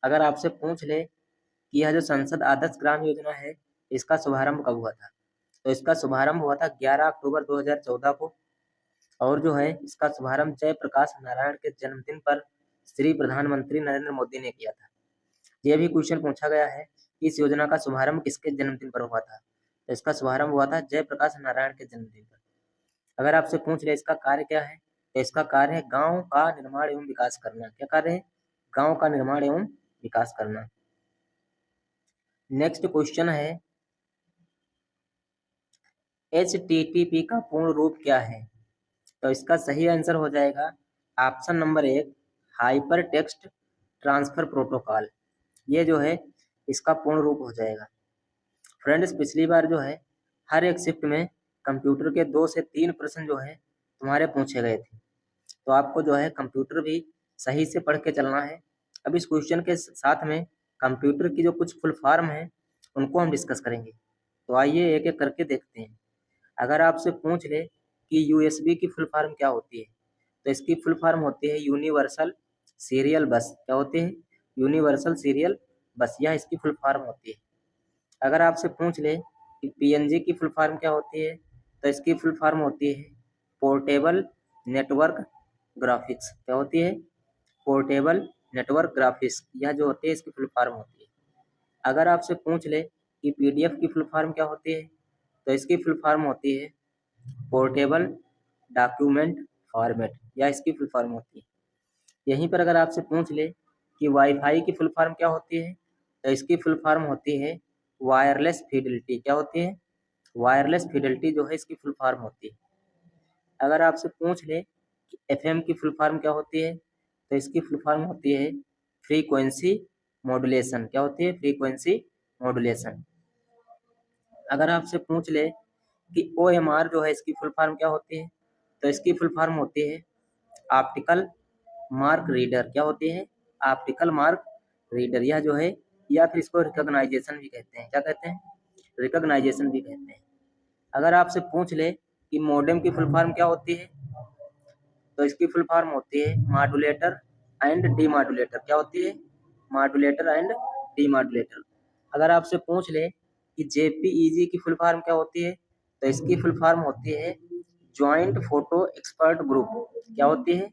अगर आपसे पूछ ले कि यह जो संसद आदर्श ग्राम योजना है इसका शुभारंभ कब हुआ था, तो इसका शुभारंभ हुआ था 11 अक्टूबर 2014 को। और जो है इसका शुभारंभ जयप्रकाश नारायण के जन्मदिन पर श्री प्रधानमंत्री नरेंद्र मोदी ने किया था। यह भी क्वेश्चन पूछा गया है कि इस योजना का शुभारंभ किसके जन्मदिन पर हुआ था, तो इसका शुभारंभ हुआ था जयप्रकाश नारायण के जन्मदिन पर। अगर आपसे पूछ ले इसका कार्य क्या है, तो इसका कार्य है गांव का निर्माण एवं विकास करना। क्या कार्य है? गांव का निर्माण एवं विकास करना। नेक्स्ट क्वेश्चन है HTTP का पूर्ण रूप क्या है, तो इसका सही आंसर हो जाएगा option number 1 hyper text transfer protocol. ये जो है इसका पूर्ण रूप हो जाएगा। फ्रेंड्स पिछली बार जो है हर एक शिफ्ट में कंप्यूटर के 2 से 3 प्रश्न जो है तुम्हारे पूछे गए थे, तो आपको जो है कंप्यूटर भी सही से पढ़ के चलना है। अब इस क्वेश्चन के साथ में कंप्यूटर की जो कुछ फुल फॉर्म है उनको हम डिस्कस करेंगे, तो आइए एक एक करके देखते हैं। अगर आपसे पूछ ले कि USB की फुल फॉर्म क्या होती है, तो इसकी फुल फॉर्म होती है यूनिवर्सल सीरियल बस। क्या होती है? यूनिवर्सल सीरियल बस, यह इसकी फुल फॉर्म होती है। अगर आपसे पूछ ले कि PNG की फुल फॉर्म क्या होती है, तो इसकी फुल फॉर्म होती है पोर्टेबल नेटवर्क ग्राफिक्स। क्या होती है? पोर्टेबल नेटवर्क ग्राफिक्स, यह जो होती है इसकी फुल फॉर्म होती है। अगर आपसे पूछ ले कि PDF की फुल फॉर्म क्या होती है, तो इसकी फुल फॉर्म होती है पोर्टेबल डॉक्यूमेंट फॉर्मेट, या इसकी फुल फॉर्म होती है। यहीं पर अगर आपसे पूछ ले कि वाईफाई की फुल फॉर्म क्या होती है, तो इसकी फुल फॉर्म होती है वायरलेस फिडेलिटी। क्या होती है? वायरलेस फिडेलिटी जो है इसकी फुल फॉर्म होती है। अगर आपसे पूछ ले कि FM की फुल फॉर्म क्या होती है, तो इसकी फुल फॉर्म होती है फ्रीक्वेंसी मॉड्यूलेशन। क्या होती है? Frequency modulation. अगर आपसे पूछ ले कि OMR जो है इसकी फुल फॉर्म क्या होती है, तो इसकी फुल फॉर्म होती है ऑप्टिकल मार्क रीडर। क्या होती है? Optical mark reader. यह जो है, या फिर इसको रिकॉग्नाइजेशन भी कहते हैं। क्या कहते हैं? रिकॉग्नाइजेशन भी कहते हैं। अगर आपसे पूछ ले कि मॉडेम की फुल फॉर्म क्या होती है, तो इसकी फुल फॉर्म होती है मॉड्यूलेटर एंड डीमॉड्यूलेटर। क्या होती है? Modulator and demodulator. अगर आपसे पूछ ले कि JPEG की फुल फॉर्म क्या होती है, तो इसकी फुल फॉर्म होती है ज्वाइंट फोटो एक्सपर्ट ग्रुप। क्या होती है?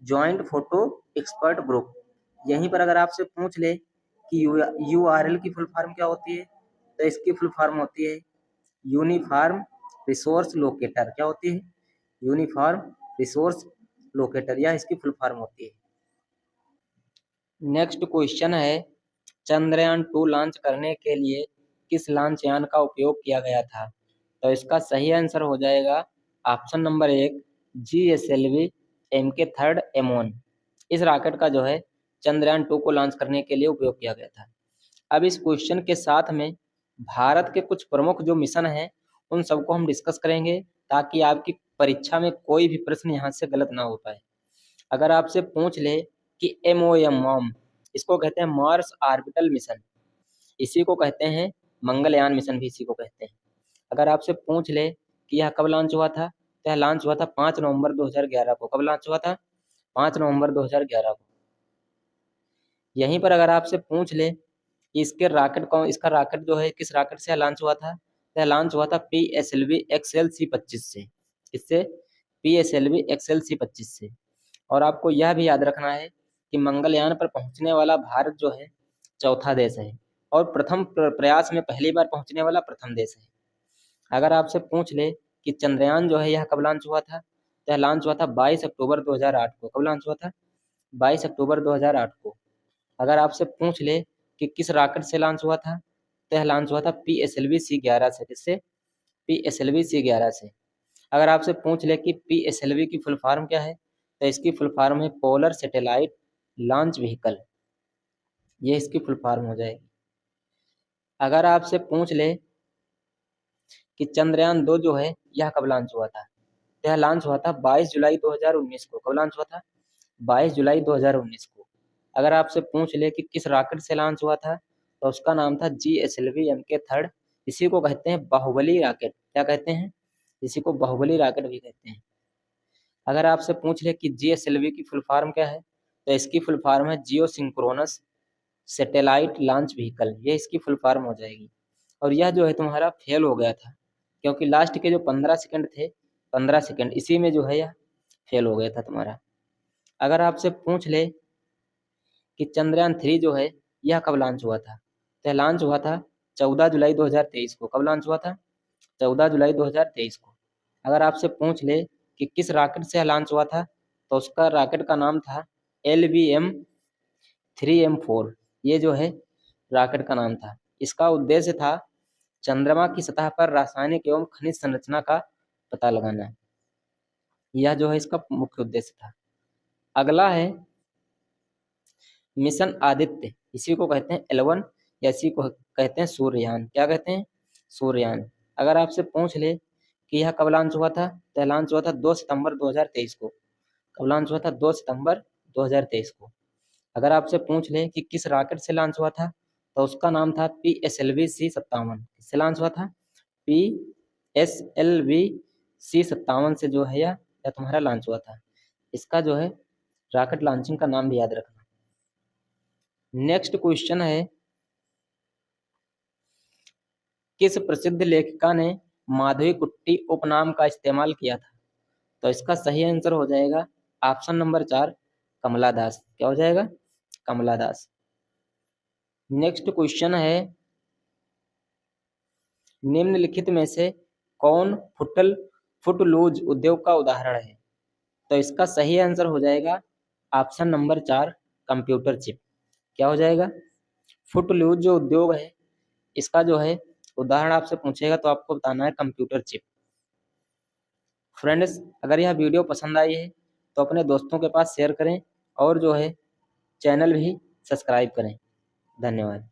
Joint photo expert group. यहीं पर अगर आपसे पूछ ले कि URL की फुल फॉर्म क्या होती है, तो इसकी फुल फॉर्म होती है यूनिफॉर्म रिसोर्स लोकेटर। क्या होती है? यूनिफॉर्म रिसोर्स लोकेटर, यह इसकी फुल फॉर्म होती है। नेक्स्ट क्वेश्चन है चंद्रयान 2 लॉन्च करने के लिए किस लॉन्च यान का उपयोग किया गया था, तो इसका सही आंसर हो जाएगा option number 1 GSLV MK3 M1। इस रॉकेट का जो है चंद्रयान 2 को लॉन्च करने के लिए उपयोग किया गया था। अब इस क्वेश्चन के साथ में भारत के कुछ प्रमुख जो मिशन हैं उन सबको हम डिस्कस करेंगे, ताकि आपकी परीक्षा में कोई भी प्रश्न यहाँ से गलत ना हो पाए। अगर आपसे पूछ ले कि MOM इसको कहते हैं मार्स ऑर्बिटल मिशन, इसी को कहते हैं मंगलयान मिशन भी इसी को कहते हैं। अगर आपसे पूछ ले कि यह कब लॉन्च हुआ था, तो यह लॉन्च हुआ था 5 नवंबर 2011 को। कब लॉन्च हुआ था? 5 नवंबर 2011 को। यहीं पर अगर आपसे पूछ ले कि इसका रॉकेट जो है किस रॉकेट से लॉन्च हुआ था, तो यह लॉन्च हुआ था PSLV XLC-25 से। इससे PSLV XLC-25 से। और आपको यह भी याद रखना है कि मंगलयान पर पहुंचने वाला भारत जो है चौथा देश है, और प्रथम प्रयास में पहली बार पहुंचने वाला प्रथम देश है। अगर आपसे पूछ ले कि चंद्रयान जो है यह कब लॉन्च हुआ था, तो यह लॉन्च हुआ था 22 अक्टूबर 2008 को। कब लॉन्च हुआ था? 22 अक्टूबर 2008 को। अगर आपसे पूछ ले कि किस रॉकेट से लॉन्च हुआ था, तो यह लॉन्च हुआ था PSLV C-11 से। किससे? PSLV C-11 से। अगर आपसे पूछ ले कि PSLV की फुल फॉर्म क्या है, तो इसकी फुल फॉर्म है पोलर सैटेलाइट लॉन्च व्हीकल। ये इसकी फुल फॉर्म हो जाएगी। अगर आपसे पूछ ले कि चंद्रयान 2 जो है यह कब लॉन्च हुआ था, तो यह लॉन्च हुआ था 22 जुलाई 2019 को। कब लॉन्च हुआ था? 22 जुलाई 2019 को। अगर आपसे पूछ ले कि किस रॉकेट से लॉन्च हुआ था, तो उसका नाम था GSLV MK3। इसी को कहते हैं बाहुबली रॉकेट। क्या कहते हैं? इसी को बाहुबली रॉकेट भी कहते हैं। अगर आपसे पूछ ले कि GSLV की फुल फॉर्म क्या है, तो इसकी फुल फॉर्म है जियो सिंक्रोनस सैटेलाइट लॉन्च व्हीकल। ये इसकी फुल फॉर्म हो जाएगी। और यह जो है तुम्हारा फेल हो गया था, क्योंकि लास्ट के जो 15 सेकंड थे, 15 सेकंड इसी में जो है यह फेल हो गया था तुम्हारा। अगर आपसे पूछ ले कि चंद्रयान 3 जो है यह कब लॉन्च हुआ था, तो लॉन्च हुआ था 14 जुलाई 2023 को। कब लॉन्च हुआ था? 14 जुलाई 2023 को। अगर आपसे पूछ ले कि किस रॉकेट से लॉन्च हुआ था, तो उसका रॉकेट का नाम था LVM-3M4। ये जो है रॉकेट का नाम था। इसका उद्देश्य था चंद्रमा की सतह पर रासायनिक एवं खनिज संरचना का पता लगाना। यह जो है इसका मुख्य उद्देश्य था। अगला है मिशन आदित्य। इसी को कहते हैं L1 या इसी को कहते हैं सूर्ययान। क्या कहते हैं? सूर्ययान। अगर आपसे पूछ ले कि यह कब लॉन्च हुआ था, तो लॉन्च हुआ था 2 सितंबर 2023 को। कब लॉन्च हुआ था? 2 सितंबर 2023 को। अगर आपसे पूछ ले कि किस रॉकेट से लॉन्च हुआ था, तो उसका नाम था PSLV C-57। किससे लॉन्च हुआ था? PSLV C-57 से जो है यह तुम्हारा लॉन्च हुआ था। इसका जो है रॉकेट लॉन्चिंग का नाम भी याद रखना। नेक्स्ट क्वेश्चन है, किस प्रसिद्ध लेखिका ने माधवीकुट्टी उपनाम का इस्तेमाल किया था? तो इसका सही आंसर हो जाएगा ऑप्शन नंबर 4, कमला दास। क्या हो जाएगा? कमला दास। नेक्स्ट क्वेश्चन है, निम्नलिखित में से कौन फुटलूज उद्योग का उदाहरण है? तो इसका सही आंसर हो जाएगा ऑप्शन नंबर 4, कंप्यूटर चिप। क्या हो जाएगा? फुटलूज जो उद्योग है इसका जो है उदाहरण आपसे पूछेगा तो आपको बताना है कंप्यूटर चिप। फ्रेंड्स, अगर यह वीडियो पसंद आई है तो अपने दोस्तों के पास शेयर करें, और जो है चैनल भी सब्सक्राइब करें। धन्यवाद।